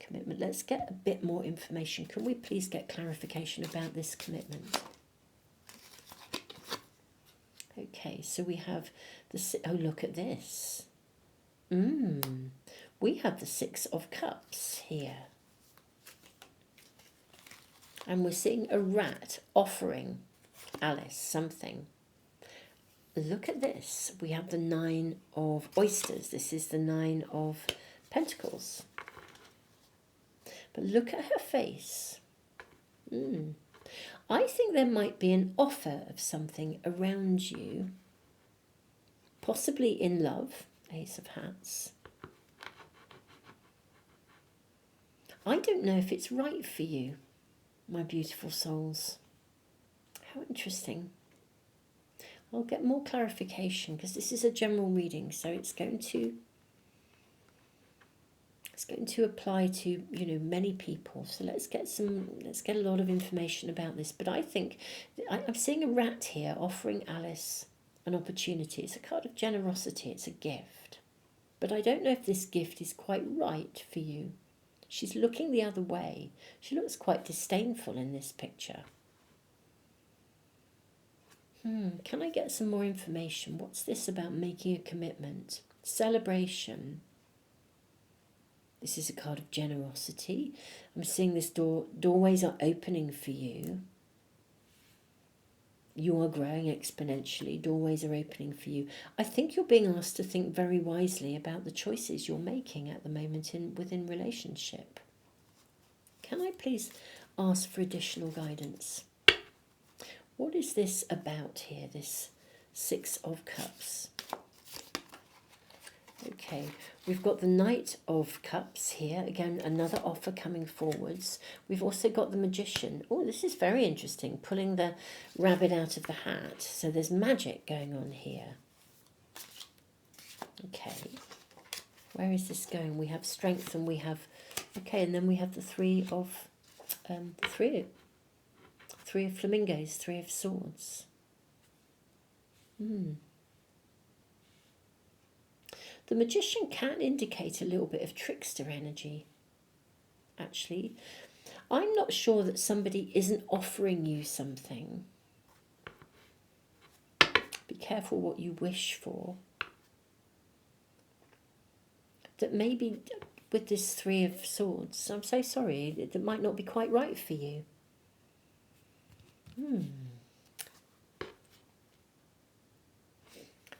commitment. Let's get a bit more information. Can we please get clarification about this commitment? Okay, so we have oh, look at this. We have the Six of Cups here. And we're seeing a rat offering Alice something. Look at this. We have the Nine of Oysters. This is the Nine of Pentacles. But look at her face. I think there might be an offer of something around you, possibly in love, Ace of Hats. I don't know if it's right for you, my beautiful souls. How interesting. I'll get more clarification because this is a general reading, so it's going to apply to, you know, many people. So let's get a lot of information about this. But I think I'm seeing a rat here offering Alice an opportunity. It's a card of generosity. It's a gift. But I don't know if this gift is quite right for you. She's looking the other way. She looks quite disdainful in this picture. Can I get some more information? What's this about making a commitment? Celebration. This is a card of generosity. I'm seeing this doorways are opening for you. You are growing exponentially. Doorways are opening for you. I think you're being asked to think very wisely about the choices you're making at the moment within relationship. Can I please ask for additional guidance? What is this about here, this Six of Cups? Okay, we've got the Knight of Cups here. Again, another offer coming forwards. We've also got the Magician. Oh, this is very interesting, pulling the rabbit out of the hat. So there's magic going on here. Okay, where is this going? We have strength and we have... Okay, and then we have the three of flamingos, Three of Swords. The Magician can indicate a little bit of trickster energy, actually. I'm not sure that somebody isn't offering you something. Be careful what you wish for. That maybe with this Three of Swords, I'm so sorry, that might not be quite right for you.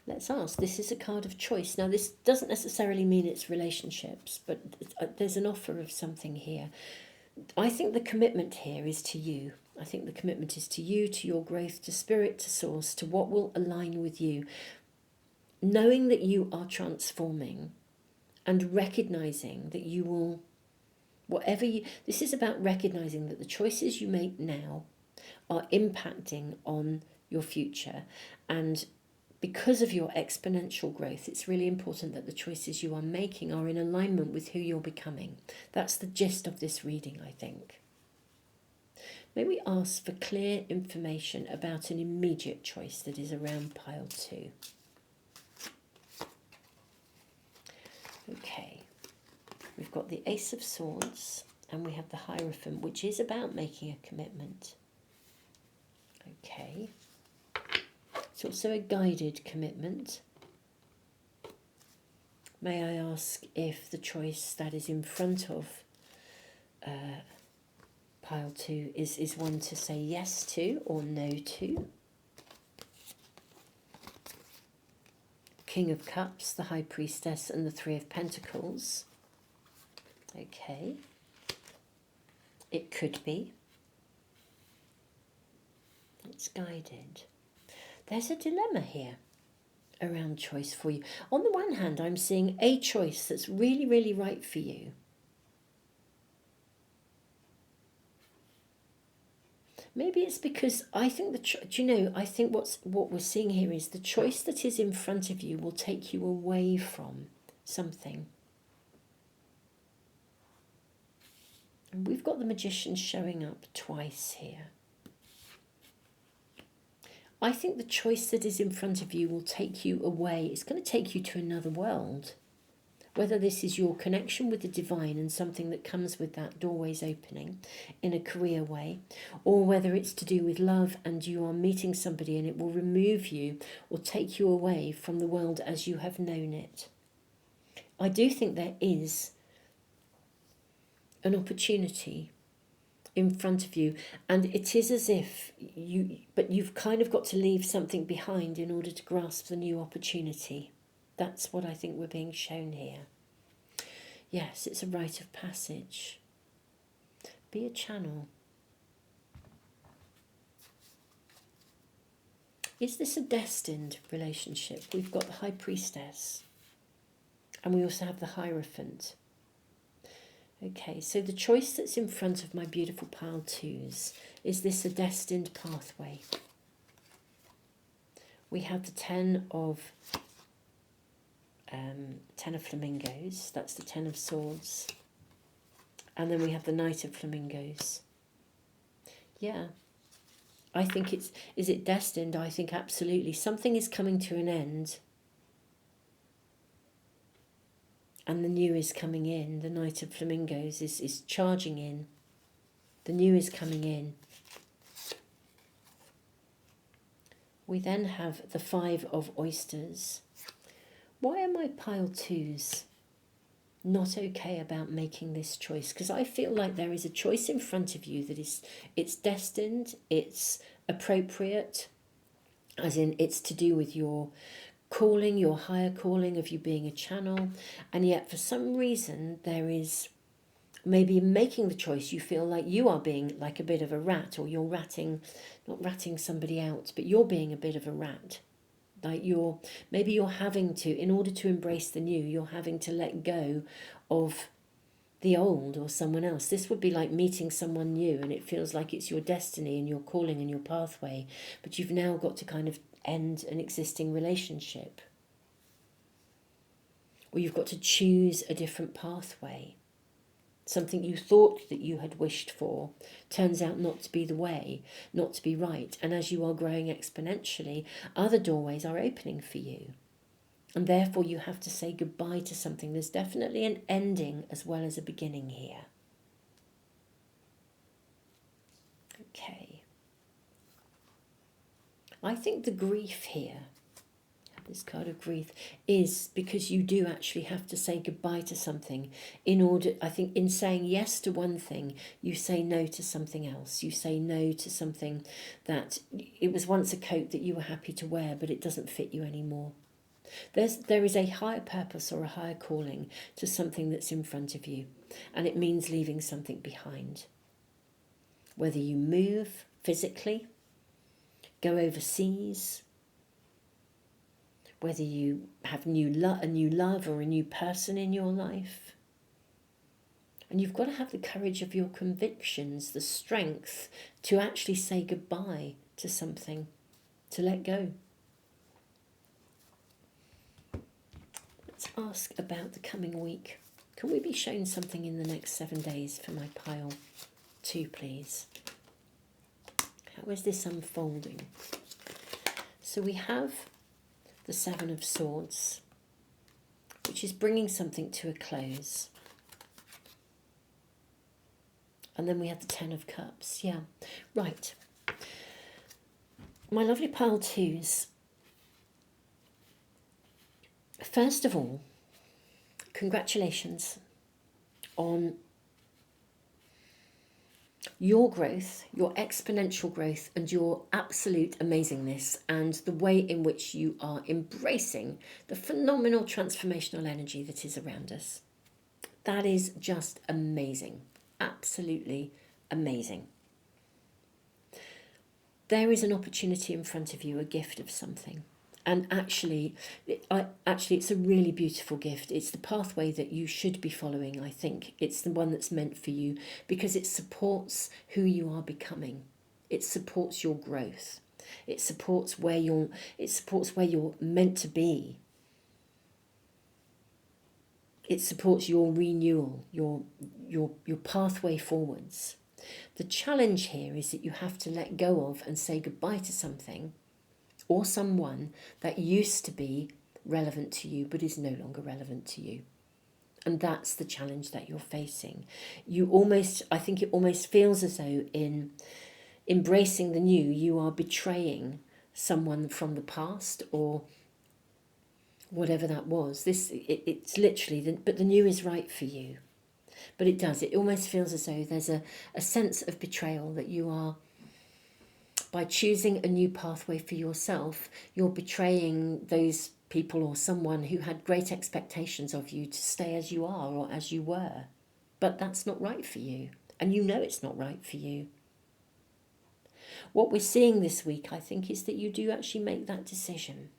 Let's ask. This is a card of choice. Now, this doesn't necessarily mean it's relationships, but there's an offer of something here. I think the commitment here is to you. I think the commitment is to you, to your growth, to spirit, to source, to what will align with you. Knowing that you are transforming and recognizing that you will, this is about recognizing that the choices you make now are impacting on your future, and because of your exponential growth, it's really important that the choices you are making are in alignment with who you're becoming. That's the gist of this reading, I think. May we ask for clear information about an immediate choice that is around pile 2. Okay, we've got the Ace of Swords and we have the Hierophant, which is about making a commitment. Okay. It's also a guided commitment. May I ask if the choice that is in front of pile 2 is one to say yes to or no to? King of Cups, the High Priestess, and the Three of Pentacles. Okay. It could be. It's guided. There's a dilemma here around choice for you. On the one hand, I'm seeing a choice that's really, really right for you. Maybe it's because I think I think what we're seeing here is the choice that is in front of you will take you away from something. And we've got the Magician showing up twice here. I think the choice that is in front of you will take you away. It's going to take you to another world. Whether this is your connection with the divine and something that comes with that, doorways opening in a career way, or whether it's to do with love and you are meeting somebody and it will remove you or take you away from the world as you have known it. I do think there is an opportunity in front of you, and it is as if you've kind of got to leave something behind in order to grasp the new opportunity. That's what I think we're being shown here. Yes, it's a rite of passage. Be a channel. Is this a destined relationship? We've got the High Priestess. And we also have the Hierophant. Okay, so the choice that's in front of my beautiful pile twos, is this a destined pathway? We have the Ten of Flamingos, that's the Ten of Swords. And then we have the Knight of Flamingos. Yeah, I think is it destined? I think absolutely. Something is coming to an end. And the new is coming in. The Knight of Flamingos is charging in. The new is coming in. We then have the Five of Oysters. Why are my pile twos not okay about making this choice? Because I feel like there is a choice in front of you that it's destined, it's appropriate, as in it's to do with your calling, your higher calling of you being a channel, and yet for some reason there is, maybe making the choice you feel like you are being like a bit of a rat, or you're ratting, not ratting somebody out, but you're being a bit of a rat. Like maybe you're having to, in order to embrace the new, you're having to let go of the old or someone else. This would be like meeting someone new and it feels like it's your destiny and your calling and your pathway, but you've now got to kind of end an existing relationship. Or you've got to choose a different pathway. Something you thought that you had wished for turns out not to be the way, not to be right. And as you are growing exponentially, other doorways are opening for you. And therefore you have to say goodbye to something. There's definitely an ending as well as a beginning here. Okay. I think the grief here, this card of grief, is because you do actually have to say goodbye to something in order, I think in saying yes to one thing, you say no to something else. You say no to something that it was once a coat that you were happy to wear, but it doesn't fit you anymore. There is a higher purpose or a higher calling to something that's in front of you, and it means leaving something behind. Whether you move physically, go overseas, whether you have a new love or a new person in your life. And you've got to have the courage of your convictions, the strength to actually say goodbye to something, to let go. Let's ask about the coming week. Can we be shown something in the next 7 days for my pile 2, please? How is this unfolding? So we have the Seven of Swords, which is bringing something to a close. And then we have the Ten of Cups. Yeah, right. My lovely pile twos. First of all, congratulations on your growth, your exponential growth, and your absolute amazingness, and the way in which you are embracing the phenomenal transformational energy that is around us. That is just amazing. Absolutely amazing. There is an opportunity in front of you, a gift of something. And actually, it's a really beautiful gift. It's the pathway that you should be following, I think. It's the one that's meant for you because it supports who you are becoming. It supports your growth. It supports where you're meant to be. It supports your renewal, your pathway forwards. The challenge here is that you have to let go of and say goodbye to something or someone that used to be relevant to you but is no longer relevant to you. And that's the challenge that you're facing. I think it almost feels as though in embracing the new, you are betraying someone from the past or whatever that was. It's literally, but the new is right for you. But it almost feels as though there's a sense of betrayal that you are, by choosing a new pathway for yourself, you're betraying those people or someone who had great expectations of you to stay as you are or as you were. But that's not right for you. and you know it's not right for you. What we're seeing this week, I think, is that you do actually make that decision.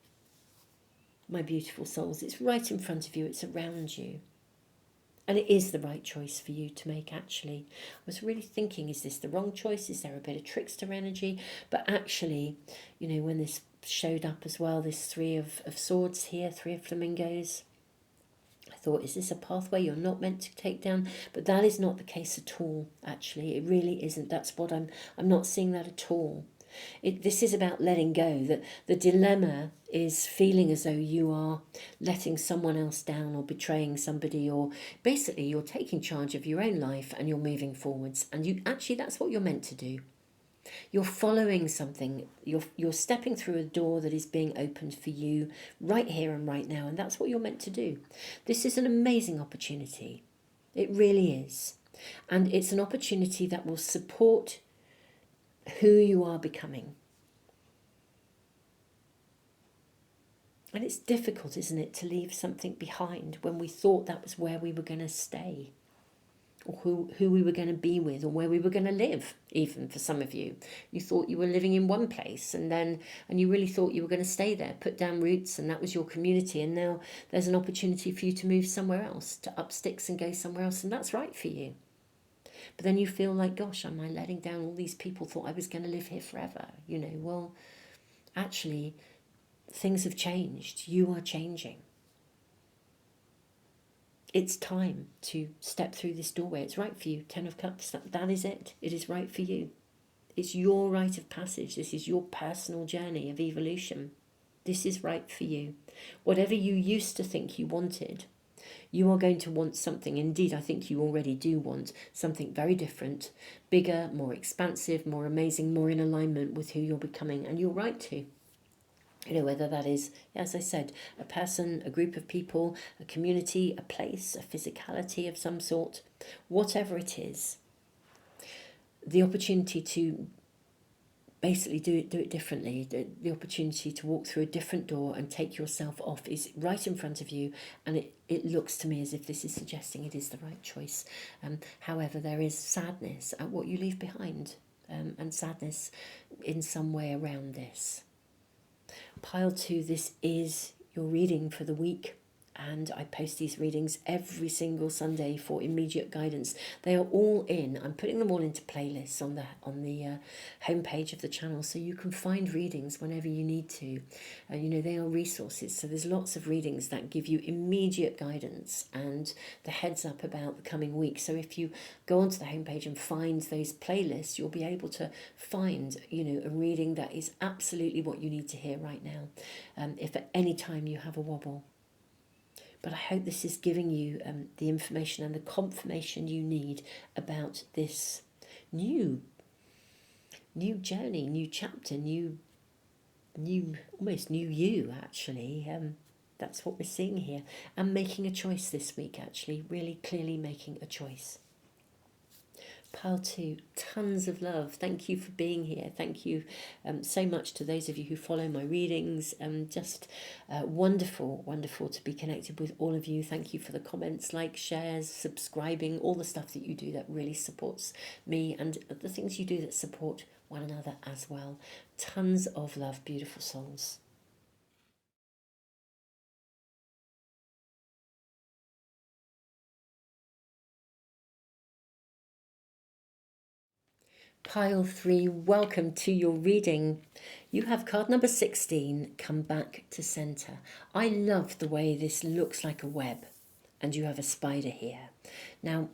My beautiful souls, it's right in front of you, it's around you. And it is the right choice for you to make, actually. I was really thinking, is this the wrong choice? Is there a bit of trickster energy? But actually, you know, when this showed up as well, this Three of Swords here, Three of Flamingos, I thought, is this a pathway you're not meant to take down? But that is not the case at all, actually. It really isn't. That's what I'm not seeing that at all. This is about letting go. That the dilemma is feeling as though you are letting someone else down or betraying somebody, or basically you're taking charge of your own life and you're moving forwards. And you actually, that's what you're meant to do. You're following something. You're stepping through a door that is being opened for you right here and right now, and that's what you're meant to do. This is an amazing opportunity. It really is. And it's an opportunity that will support who you are becoming. And it's difficult, isn't it, to leave something behind when we thought that was where we were going to stay, or who we were going to be with, or where we were going to live. Even for some of you, you thought you were living in one place, and you really thought you were going to stay there, put down roots, and that was your community. And now there's an opportunity for you to move somewhere else, to up sticks and go somewhere else, and that's right for you. But then you feel like, gosh, am I letting down all these people? Thought I was going to live here forever. You know, well, actually, things have changed. You are changing. It's time to step through this doorway. It's right for you. 10 of Cups, that is it. It is right for you. It's your rite of passage. This is your personal journey of evolution. This is right for you. Whatever you used to think you wanted, you are going to want something. Indeed, I think you already do want something very different, bigger, more expansive, more amazing, more in alignment with who you're becoming. And you're right to. You know, whether that is, as I said, a person, a group of people, a community, a place, a physicality of some sort, whatever it is, the opportunity to basically do it differently, the opportunity to walk through a different door and take yourself off is right in front of you. And it looks to me as if this is suggesting it is the right choice. However, there is sadness at what you leave behind, and sadness in some way around this. Pile 2, this is your reading for the week, and I post these readings every single Sunday for immediate guidance. They are all in. I'm putting them all into playlists on the homepage of the channel, so you can find readings whenever you need to. And you know, they are resources. So there's lots of readings that give you immediate guidance and the heads up about the coming week. So if you go onto the homepage and find those playlists, you'll be able to find, you know, a reading that is absolutely what you need to hear right now. If at any time you have a wobble. But I hope this is giving you the information and the confirmation you need about this new journey, new chapter, new almost new you, actually. That's what we're seeing here. And making a choice this week, actually, really clearly making a choice. Pile 2, tons of love. Thank you for being here. Thank you so much to those of you who follow my readings. Just wonderful, wonderful to be connected with all of you. Thank you for the comments, likes, shares, subscribing, all the stuff that you do that really supports me, and the things you do that support one another as well. Tons of love, beautiful souls. Pile 3, welcome to your reading. You have card number 16, come back to center. I love the way this looks like a web, and you have a spider here. Now,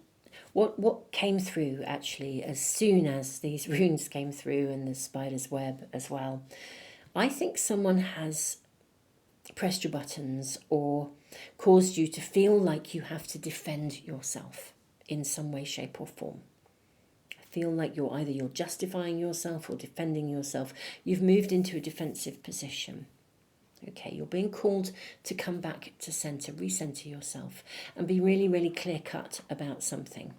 what came through, actually, as soon as these runes came through and the spider's web as well, I think someone has pressed your buttons or caused you to feel like you have to defend yourself in some way, shape or form. Feel like you're justifying yourself or defending yourself. You've moved into a defensive position. Okay, you're being called to come back to center, recenter yourself, and be really, really clear cut about something.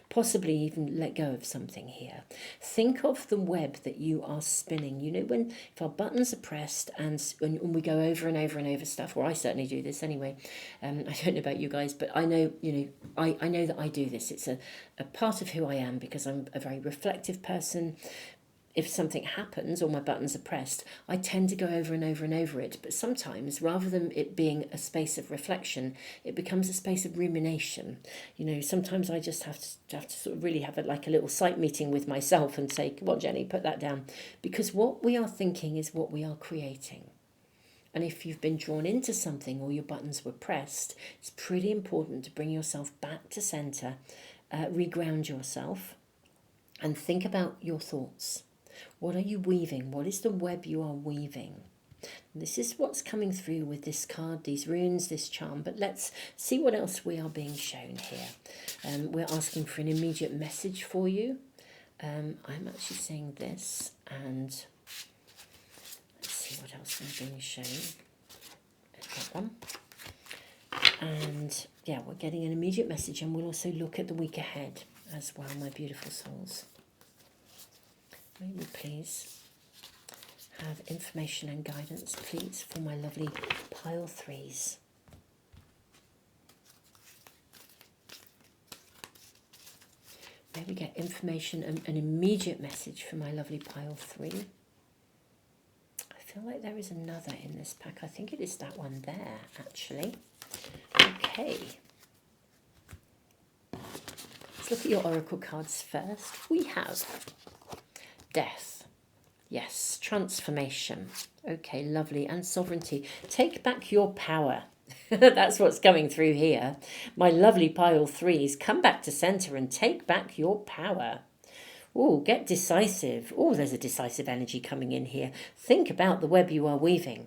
Possibly even let go of something here. Think of the web that you are spinning. You know, when if our buttons are pressed and we go over and over and over stuff, or I certainly do this anyway. I don't know about you guys, but I know, you know, I know that I do this. It's a part of who I am because I'm a very reflective person. If something happens or my buttons are pressed, I tend to go over and over and over it. But sometimes, rather than it being a space of reflection, it becomes a space of rumination. You know, sometimes I just have to sort of really have like a little sight meeting with myself and say, come on, Jenny, put that down. Because what we are thinking is what we are creating. And if you've been drawn into something or your buttons were pressed, it's pretty important to bring yourself back to center, reground yourself, and think about your thoughts. What are you weaving? What is the web you are weaving? This is what's coming through with this card, these runes, this charm. But let's see what else we are being shown here. We're asking for an immediate message for you. I'm actually saying this, and let's see what else we're being shown. That one. And yeah, we're getting an immediate message, and we'll also look at the week ahead as well, my beautiful souls. May we please have information and guidance, please, for my lovely pile threes. May we get information and an immediate message for my lovely pile three. I feel like there is another in this pack. I think it is that one there, actually. Okay. Let's look at your oracle cards first. We have death. Yes, transformation. Okay, lovely. And sovereignty. Take back your power. That's what's coming through here. My lovely pile threes, come back to center and take back your power. Oh, get decisive. Oh, there's a decisive energy coming in here. Think about the web you are weaving.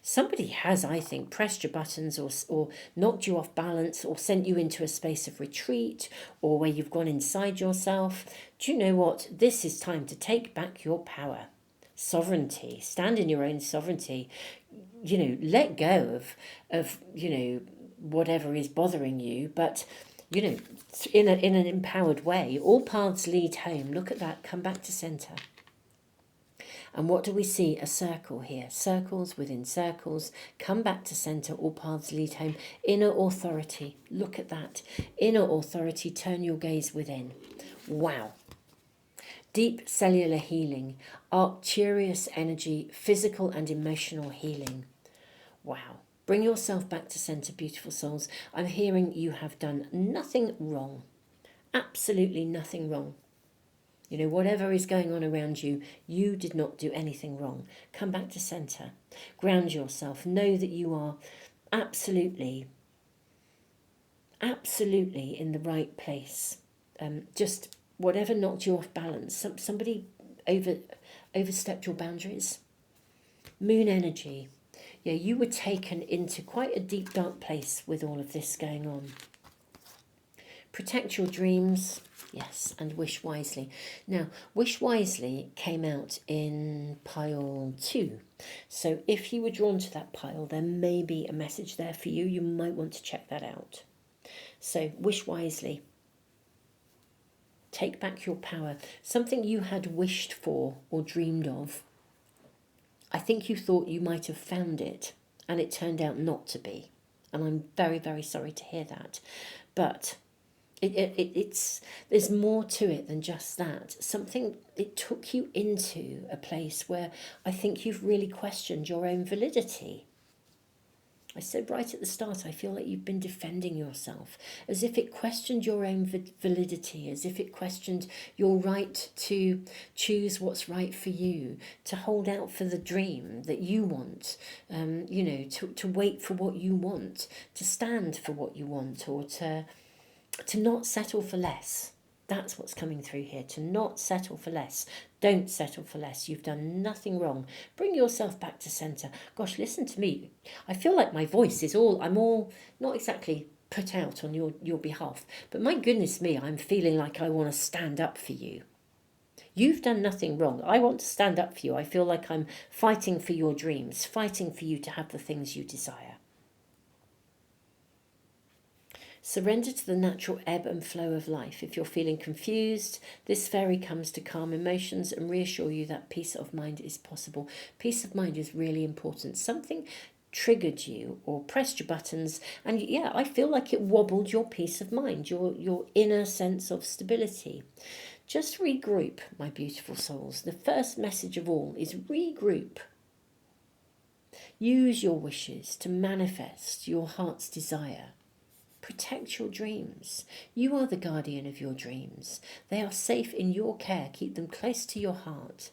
Somebody has, I think, pressed your buttons or knocked you off balance or sent you into a space of retreat or where you've gone inside yourself. Do you know what? This is time to take back your power. Sovereignty. Stand in your own sovereignty. You know, let go of you know, whatever is bothering you, but you know, in an empowered way. All paths lead home. Look at that. Come back to center. And what do we see? A circle here. Circles within circles. Come back to center. All paths lead home. Inner authority. Look at that. Inner authority. Turn your gaze within. Wow. Deep cellular healing. Arcturus energy. Physical and emotional healing. Wow. Bring yourself back to center, beautiful souls. I'm hearing you have done nothing wrong. Absolutely nothing wrong. You know, whatever is going on around you, you did not do anything wrong. Come back to center. Ground yourself. Know that you are absolutely in the right place. Just whatever knocked you off balance. Somebody overstepped your boundaries. Moon energy. Yeah, you were taken into quite a deep, dark place with all of this going on. Protect your dreams. Yes, and wish wisely. Now, wish wisely came out in pile 2. So if you were drawn to that pile, there may be a message there for you. You might want to check that out. So wish wisely. Take back your power. Something you had wished for or dreamed of. I think you thought you might have found it, and it turned out not to be. And I'm very, very sorry to hear that. But there's more to it than just that. It took you into a place where I think you've really questioned your own validity. I said right at the start, I feel like you've been defending yourself, as if it questioned your own validity, as if it questioned your right to choose what's right for you, to hold out for the dream that you want, you know, to wait for what you want, to stand for what you want, or to not settle for less. That's what's coming through here, to not settle for less. Don't settle for less. You've done nothing wrong. Bring yourself back to center. Gosh, listen to me. I feel like my voice is I'm all not exactly put out on your behalf, but my goodness me, I'm feeling like I want to stand up for you. You've done nothing wrong. I want to stand up for you. I feel like I'm fighting for your dreams, fighting for you to have the things you desire. Surrender to the natural ebb and flow of life. If you're feeling confused, this fairy comes to calm emotions and reassure you that peace of mind is possible. Peace of mind is really important. Something triggered you or pressed your buttons, and yeah, I feel like it wobbled your peace of mind, your inner sense of stability. Just regroup, my beautiful souls. The first message of all is regroup. Use your wishes to manifest your heart's desire. Protect your dreams. You are the guardian of your dreams. They are safe in your care. Keep them close to your heart.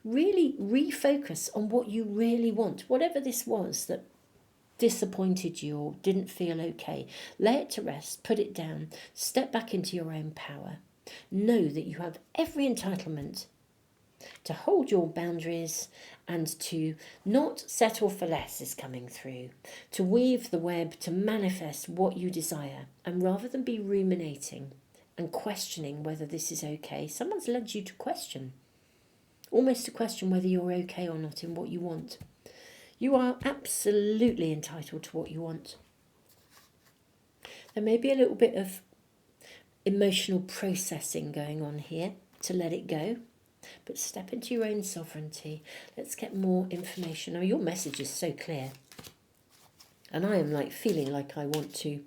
Really refocus on what you really want. Whatever this was that disappointed you or didn't feel okay, lay it to rest, put it down, step back into your own power. Know that you have every entitlement to hold your boundaries and to not settle for less is coming through, to weave the web, to manifest what you desire. And rather than be ruminating and questioning whether this is okay, someone's led you to question, almost to question whether you're okay or not in what you want. You are absolutely entitled to what you want. There may be a little bit of emotional processing going on here to let it go. But step into your own sovereignty. Let's get more information. Now, your message is so clear. And I am like feeling like I want to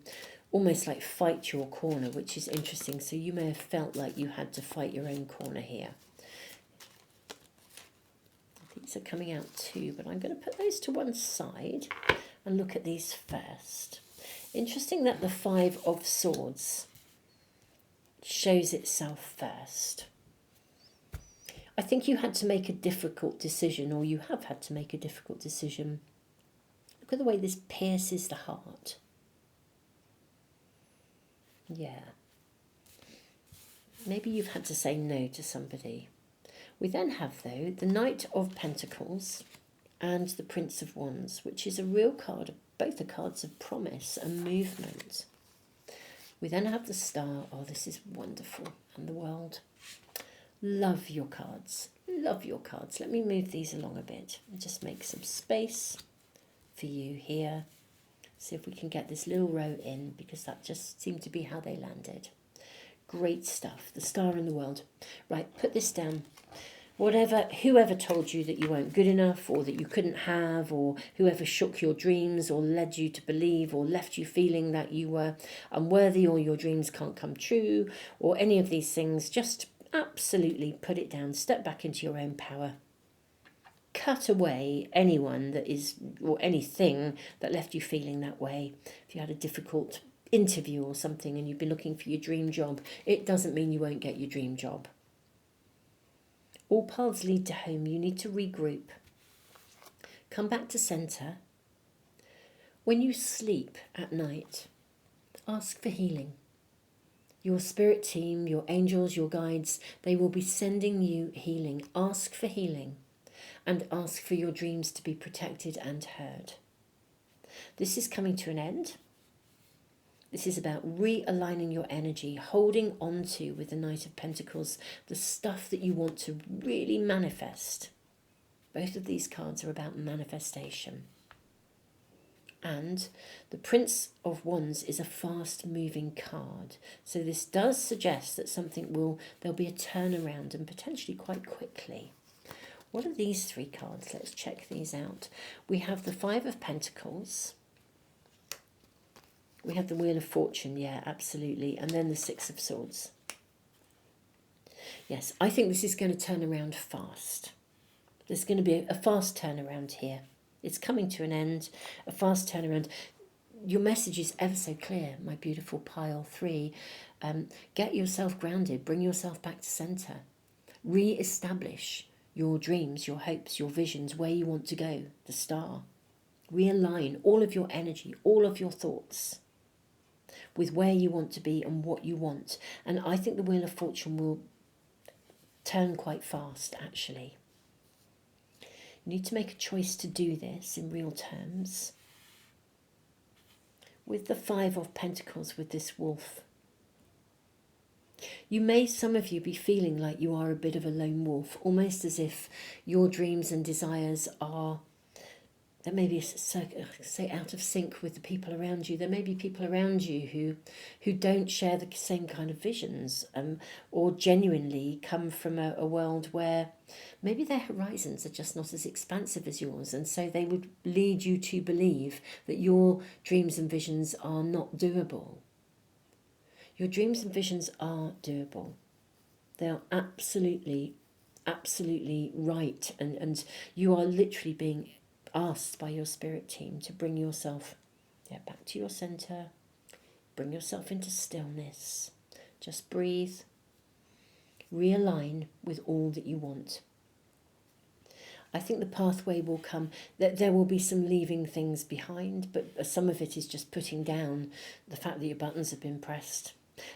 almost like fight your corner, which is interesting. So you may have felt like you had to fight your own corner here. These are coming out too, but I'm going to put those to one side and look at these first. Interesting that the Five of Swords shows itself first. I think you had to make a difficult decision, or you have had to make a difficult decision. Look at the way this pierces the heart. Yeah. Maybe you've had to say no to somebody. We then have, though, the Knight of Pentacles and the Prince of Wands, which is a real card. Both are cards of promise and movement. We then have the Star. Oh, this is wonderful. And the World. Love your cards. Love your cards. Let me move these along a bit and just make some space for you here. See if we can get this little row in, because that just seemed to be how they landed. Great stuff. The Star and the World. Right, put this down. Whoever told you that you weren't good enough, or that you couldn't have, or whoever shook your dreams or led you to believe or left you feeling that you were unworthy or your dreams can't come true or any of these things, just absolutely put it down. Step back into your own power. Cut away anyone that is, or anything that left you feeling that way. If you had a difficult interview or something and you've been looking for your dream job, it doesn't mean you won't get your dream job. All paths lead to home. You need to regroup. Come back to center. When you sleep at night, ask for healing. Your spirit team, your angels, your guides, they will be sending you healing. Ask for healing and ask for your dreams to be protected and heard. This is coming to an end. This is about realigning your energy, holding on to, with the Knight of Pentacles, the stuff that you want to really manifest. Both of these cards are about manifestation. And the Prince of Wands is a fast-moving card. So this does suggest that there'll be a turnaround, and potentially quite quickly. What are these three cards? Let's check these out. We have the Five of Pentacles. We have the Wheel of Fortune, yeah, absolutely. And then the Six of Swords. Yes, I think this is going to turn around fast. There's going to be a fast turnaround here. It's coming to an end, a fast turnaround. Your message is ever so clear, my beautiful pile 3. Get yourself grounded, bring yourself back to centre. Re-establish your dreams, your hopes, your visions, where you want to go, the star. Realign all of your energy, all of your thoughts with where you want to be and what you want. And I think the Wheel of Fortune will turn quite fast, actually. You need to make a choice to do this in real terms. With the Five of Pentacles, with this wolf, some of you be feeling like you are a bit of a lone wolf, almost as if your dreams and desires are There may be so out of sync with the people around you. There may be people around you who don't share the same kind of visions, or genuinely come from a world where maybe their horizons are just not as expansive as yours, and so they would lead you to believe that your dreams and visions are not doable. Your dreams and visions are doable. They are absolutely right, and you are literally being asked by your spirit team to bring yourself back to your center, bring yourself into stillness, just breathe, realign with all that you want. I think the pathway will come, that there will be some leaving things behind, but some of it is just putting down the fact that your buttons have been pressed.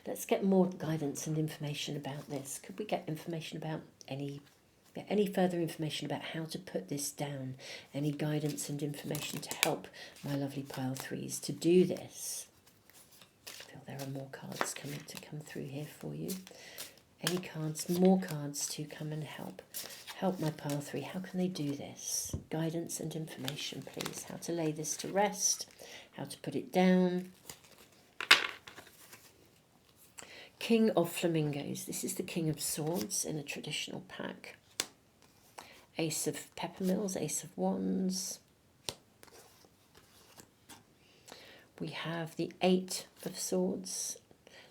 Let's get more guidance and information about this. Could we get information about any further information about how to put this down? Any guidance and information to help my lovely pile threes to do this? I feel there are more cards coming to come through here for you. Any cards, more cards to come and help my pile three. How can they do this? Guidance and information, please. How to lay this to rest, how to put it down. King of Flamingos. This is the King of Swords in a traditional pack. Ace of Peppermills, Ace of Wands. We have the Eight of Swords.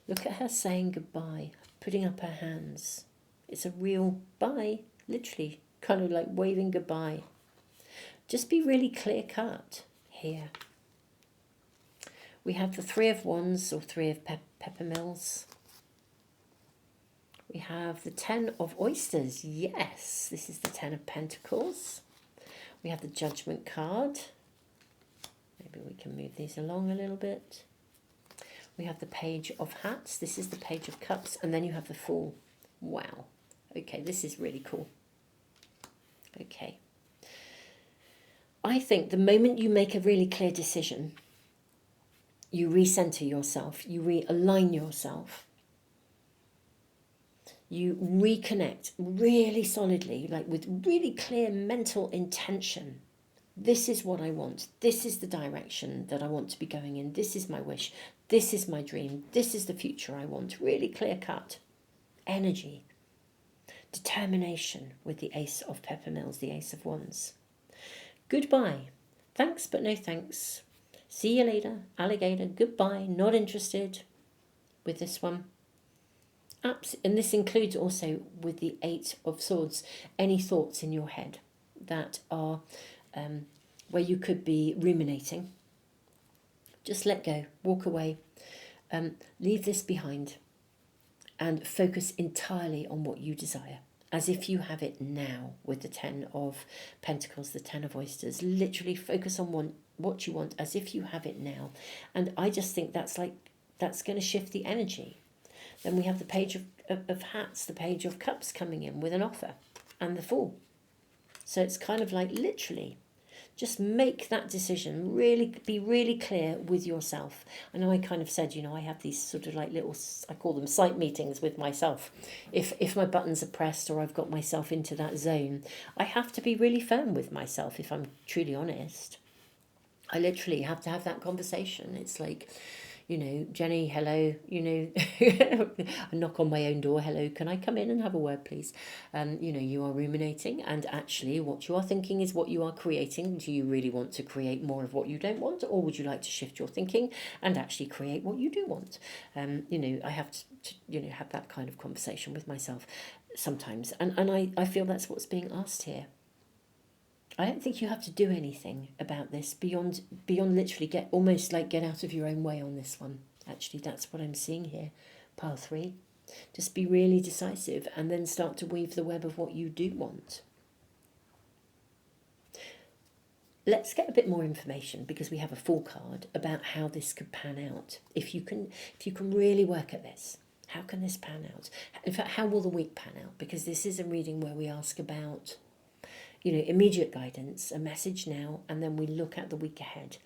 Look at her saying goodbye, putting up her hands. It's a real bye, literally, kind of like waving goodbye. Just be really clear cut here. We have the Three of Wands, or Three of Peppermills. We have the Ten of Oysters. Yes, this is the Ten of Pentacles. We have the Judgment card. Maybe we can move these along a little bit. We have the Page of Hats. This is the Page of Cups. And then you have the Fool. Wow. Okay, this is really cool. Okay. I think the moment you make a really clear decision, you recenter yourself, you realign yourself, you reconnect really solidly, like with really clear mental intention. This is what I want. This is the direction that I want to be going in. This is my wish. This is my dream. This is the future I want. Really clear cut. Energy. Determination with the Ace of Peppermills, the Ace of Wands. Goodbye. Thanks, but no thanks. See you later, alligator. Goodbye. Not interested with this one. And this includes also with the Eight of Swords, any thoughts in your head that are where you could be ruminating. Just let go, walk away, leave this behind and focus entirely on what you desire, as if you have it now with the Ten of Pentacles, the Ten of Oysters. Literally focus on what you want as if you have it now. And I just think that's going to shift the energy. Then we have the Page of Hats, the Page of Cups coming in with an offer, and the Fool. So it's kind of like literally just make that decision, really be really clear with yourself. I know I kind of said, I have these sort of like little, I call them sight meetings with myself. If my buttons are pressed or I've got myself into that zone, I have to be really firm with myself if I'm truly honest. I literally have to have that conversation. It's like, Jenny, hello, I knock on my own door. Hello, can I come in and have a word, please? You are ruminating, and actually what you are thinking is what you are creating. Do you really want to create more of what you don't want, or would you like to shift your thinking and actually create what you do want? I have to have that kind of conversation with myself sometimes, and I feel that's what's being asked here. I don't think you have to do anything about this beyond literally get out of your own way on this one. Actually, that's what I'm seeing here, pile 3. Just be really decisive and then start to weave the web of what you do want. Let's get a bit more information, because we have a Fool card about how this could pan out. If you can really work at this, how can this pan out? In fact, how will the week pan out? Because this is a reading where we ask about immediate guidance, a message now, and then we look at the week ahead.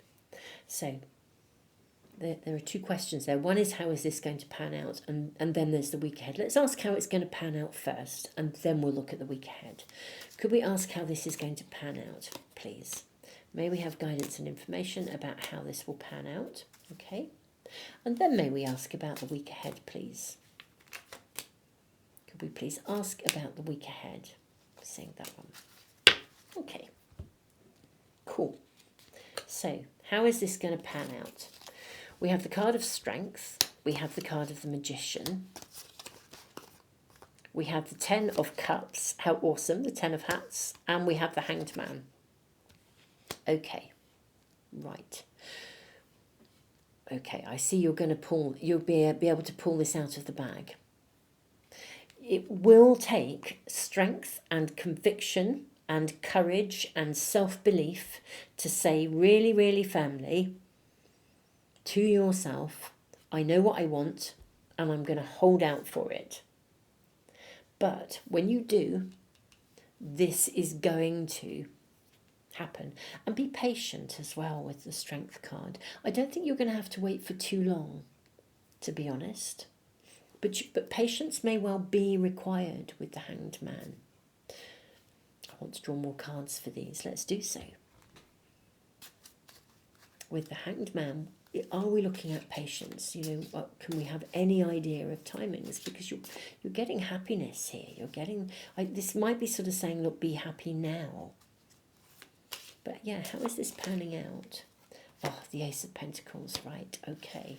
So there are 2 questions there. One is, how is this going to pan out? And then there's the week ahead. Let's ask how it's going to pan out first, and then we'll look at the week ahead. Could we ask how this is going to pan out, please? May we have guidance and information about how this will pan out. Okay. And then may we ask about the week ahead, please. Could we please ask about the week ahead? Saying that one. Okay. Cool. So, how is this going to pan out? We have the card of Strength. We have the card of the Magician. We have the Ten of Cups. How awesome. The Ten of Hats. And we have the Hanged Man. Okay. Right. Okay, I see you're going to pull, you'll be able to pull this out of the bag. It will take strength and conviction and courage and self-belief to say really, really firmly to yourself, I know what I want and I'm going to hold out for it. But when you do, this is going to happen. And be patient as well with the Strength card. I don't think you're going to have to wait for too long, to be honest. But patience may well be required with the Hanged Man. I want to draw more cards for these. Let's do so. With the Hanged Man, are we looking at patience? You know, can we have any idea of timings? Because you're getting happiness here. You're getting, this might be sort of saying, look, be happy now. But yeah, how is this panning out? Oh, the Ace of Pentacles, right, okay.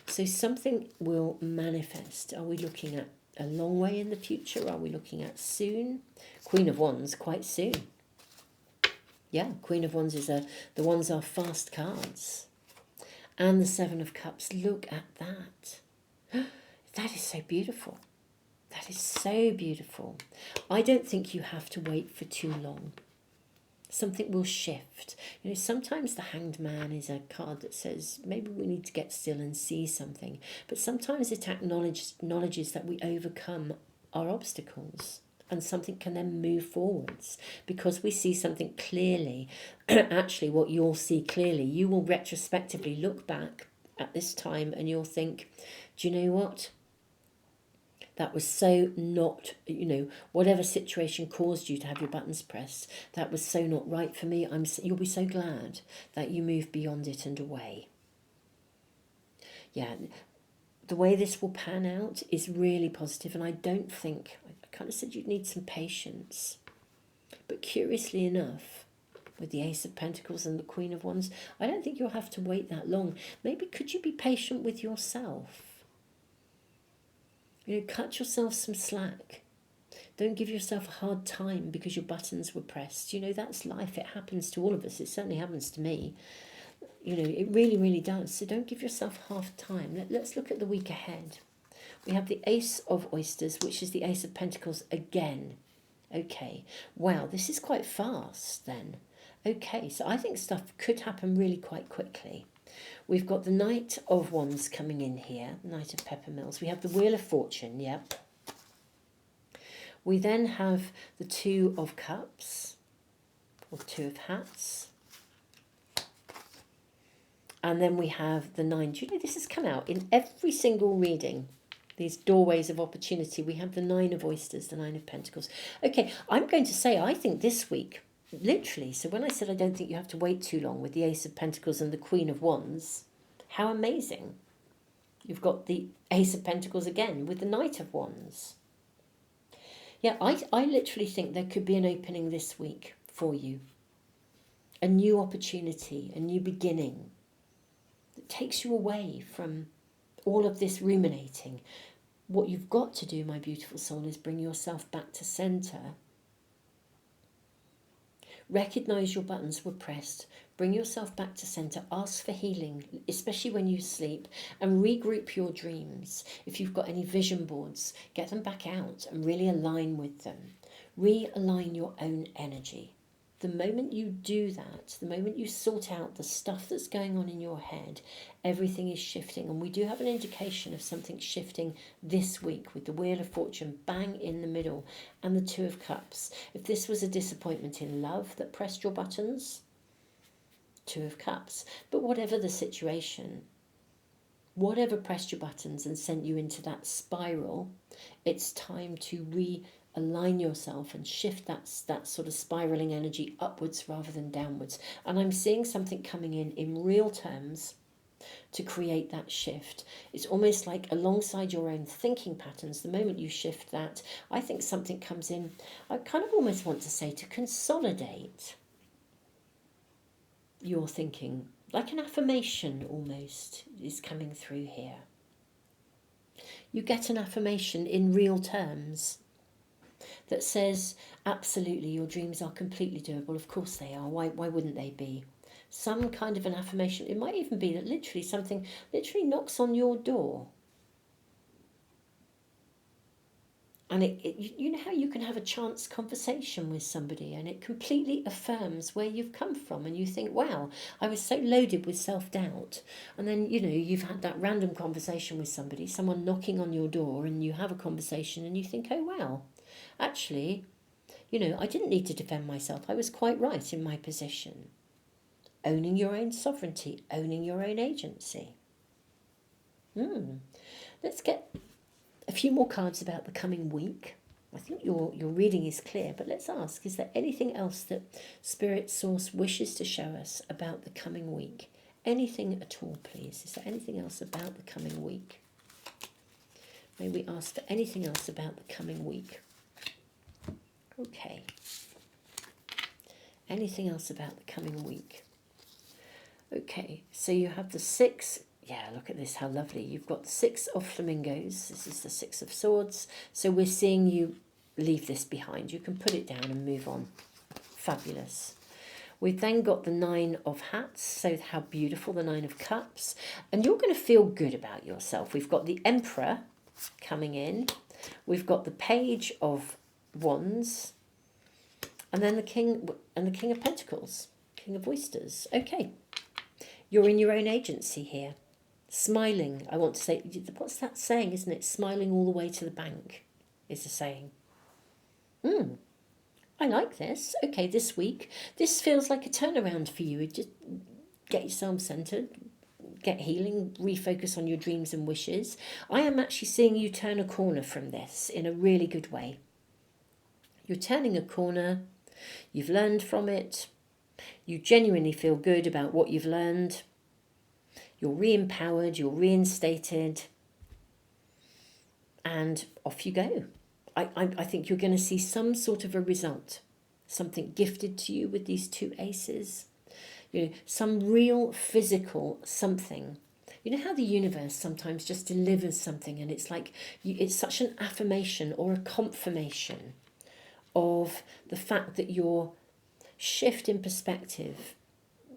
So something will manifest. Are we looking at a long way in the future? Are we looking at soon? Queen of Wands, quite soon. Yeah, Queen of Wands is the Wands are fast cards. And the Seven of Cups, look at that. That is so beautiful. That is so beautiful. I don't think you have to wait for too long. Something will shift. You know, sometimes the Hanged Man is a card that says maybe we need to get still and see something. But sometimes it acknowledges that we overcome our obstacles and something can then move forwards because we see something clearly. Actually, what you'll see clearly, you will retrospectively look back at this time and you'll think, do you know what? That was so not, you know, whatever situation caused you to have your buttons pressed, that was so not right for me. You'll be so glad that you moved beyond it and away. Yeah, the way this will pan out is really positive, and I don't think, I kind of said you'd need some patience. But curiously enough, with the Ace of Pentacles and the Queen of Wands, I don't think you'll have to wait that long. Maybe could you be patient with yourself? You know, cut yourself some slack. Don't give yourself a hard time because your buttons were pressed. You know, that's life. It happens to all of us. It certainly happens to me. You know, it really, really does. So don't give yourself half time. Let's look at the week ahead. We have the Ace of Oysters, which is the Ace of Pentacles again. Okay. Wow, this is quite fast then. Okay, so I think stuff could happen really quite quickly. We've got the Knight of Wands coming in here, Knight of Peppermills. We have the Wheel of Fortune, yep. We then have the Two of Cups, or Two of Hats. And then we have the Nine. Do you know this has come out in every single reading? These doorways of opportunity. We have the Nine of Oysters, the Nine of Pentacles. Okay, I'm going to say I think this week, literally, so when I said I don't think you have to wait too long with the Ace of Pentacles and the Queen of Wands, how amazing. You've got the Ace of Pentacles again with the Knight of Wands. Yeah, I literally think there could be an opening this week for you. A new opportunity, a new beginning that takes you away from all of this ruminating. What you've got to do, my beautiful soul, is bring yourself back to centre. Recognise your buttons were pressed. Bring yourself back to centre. Ask for healing, especially when you sleep. And regroup your dreams. If you've got any vision boards, get them back out and really align with them. Realign your own energy. The moment you do that, the moment you sort out the stuff that's going on in your head, everything is shifting. And we do have an indication of something shifting this week with the Wheel of Fortune bang in the middle and the Two of Cups. If this was a disappointment in love that pressed your buttons, Two of Cups. But whatever the situation, whatever pressed your buttons and sent you into that spiral, it's time to align yourself and shift that sort of spiraling energy upwards rather than downwards. And I'm seeing something coming in real terms to create that shift. It's almost like alongside your own thinking patterns, the moment you shift that, I think something comes in, I kind of almost want to say to consolidate your thinking, like an affirmation almost is coming through here. You get an affirmation in real terms that says, absolutely, your dreams are completely doable. Of course they are. Why wouldn't they be? Some kind of an affirmation. It might even be that literally something literally knocks on your door. And you know how you can have a chance conversation with somebody and it completely affirms where you've come from, and you think, wow, I was so loaded with self-doubt. And then, you know, you've had that random conversation with somebody, someone knocking on your door, and you have a conversation and you think, oh, wow, actually, you know, I didn't need to defend myself. I was quite right in my position. Owning your own sovereignty, owning your own agency. Let's get a few more cards about the coming week. I think your reading is clear, but let's ask, is there anything else that Spirit Source wishes to show us about the coming week? Anything at all, please? Is there anything else about the coming week? May we ask for anything else about the coming week? Okay. Anything else about the coming week? Okay, so you have the 6. Yeah, look at this, how lovely. You've got 6 of flamingos. This is the 6 of swords. So we're seeing you leave this behind. You can put it down and move on. Fabulous. We've then got the 9 of hats. So how beautiful, the 9 of cups. And you're going to feel good about yourself. We've got the Emperor coming in. We've got the Page of Wands. And then the King of Pentacles. King of Oysters. Okay. You're in your own agency here. Smiling, I want to say, what's that saying, isn't it? Smiling all the way to the bank is the saying. I like this. Okay, this week, this feels like a turnaround for you. Just get yourself centered, get healing, refocus on your dreams and wishes. I am actually seeing you turn a corner from this in a really good way. You're turning a corner. You've learned from it. You genuinely feel good about what you've learned. You're re-empowered, you're reinstated, and off you go. I think you're going to see some sort of a result, something gifted to you with these 2 aces. You know, some real physical something. You know how the universe sometimes just delivers something, and it's like it's such an affirmation or a confirmation of the fact that your shift in perspective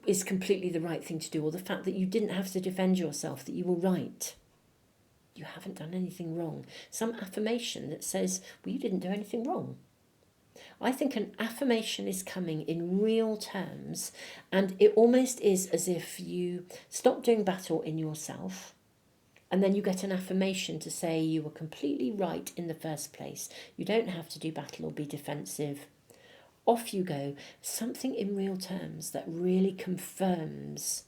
is completely the right thing to do, or the fact that you didn't have to defend yourself, that you were right. You haven't done anything wrong. Some affirmation that says, well, you didn't do anything wrong. I think an affirmation is coming in real terms, and it almost is as if you stop doing battle in yourself, and then you get an affirmation to say you were completely right in the first place. You don't have to do battle or be defensive. Off you go. Something in real terms that really confirms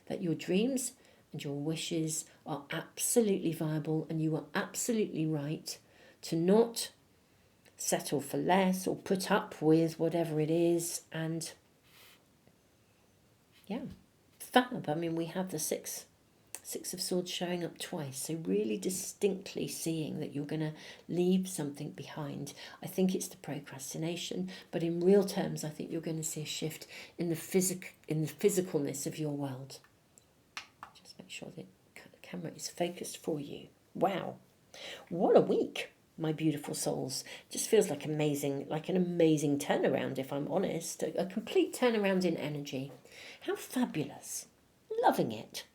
that your dreams and your wishes are absolutely viable, and you are absolutely right to not settle for less or put up with whatever it is. And yeah, fab. I mean, we have the Six of Swords showing up twice, so really distinctly seeing that you're going to leave something behind. I think it's the procrastination, but in real terms, I think you're going to see a shift in the physicalness of your world. Just make sure that the camera is focused for you. Wow, what a week, my beautiful souls. Just feels like an amazing turnaround, if I'm honest. A complete turnaround in energy. How fabulous. Loving it.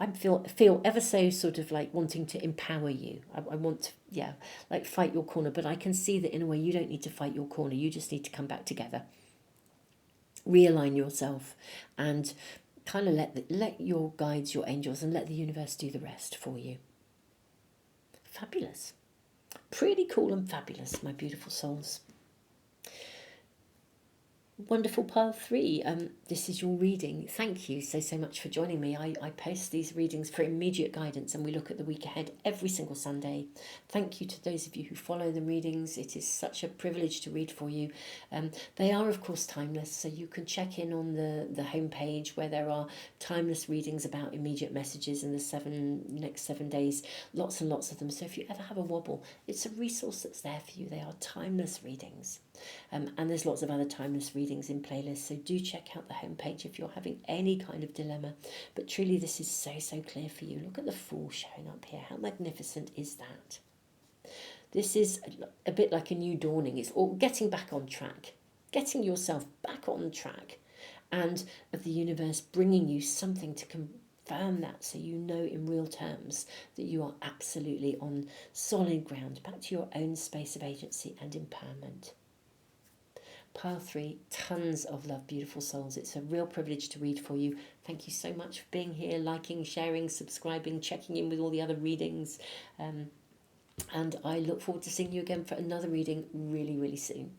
I feel ever so sort of like wanting to empower you. I want to, yeah, like fight your corner. But I can see that in a way you don't need to fight your corner. You just need to come back together. Realign yourself and kind of let your guides, your angels, and let the universe do the rest for you. Fabulous. Pretty cool and fabulous, my beautiful souls. Wonderful pile three. This is your reading. Thank you so much for joining me. I post these readings for immediate guidance and we look at the week ahead every single Sunday. Thank you to those of you who follow the readings. It is such a privilege to read for you. They are of course timeless, so you can check in on the homepage where there are timeless readings about immediate messages in the next 7 days. Lots and lots of them. So if you ever have a wobble, it's a resource that's there for you. They are timeless readings. And there's lots of other timeless readings in playlists, so do check out the homepage if you're having any kind of dilemma. But truly this is so clear for you. Look at the Fool showing up here. How magnificent is that? This is a bit like a new dawning. It's all getting back on track, getting yourself back on track, and of the universe bringing you something to confirm that, so you know in real terms that you are absolutely on solid ground, back to your own space of agency and empowerment. Pile 3, tons of love, beautiful souls. It's a real privilege to read for you. Thank you so much for being here, liking, sharing, subscribing, checking in with all the other readings. And I look forward to seeing you again for another reading really soon.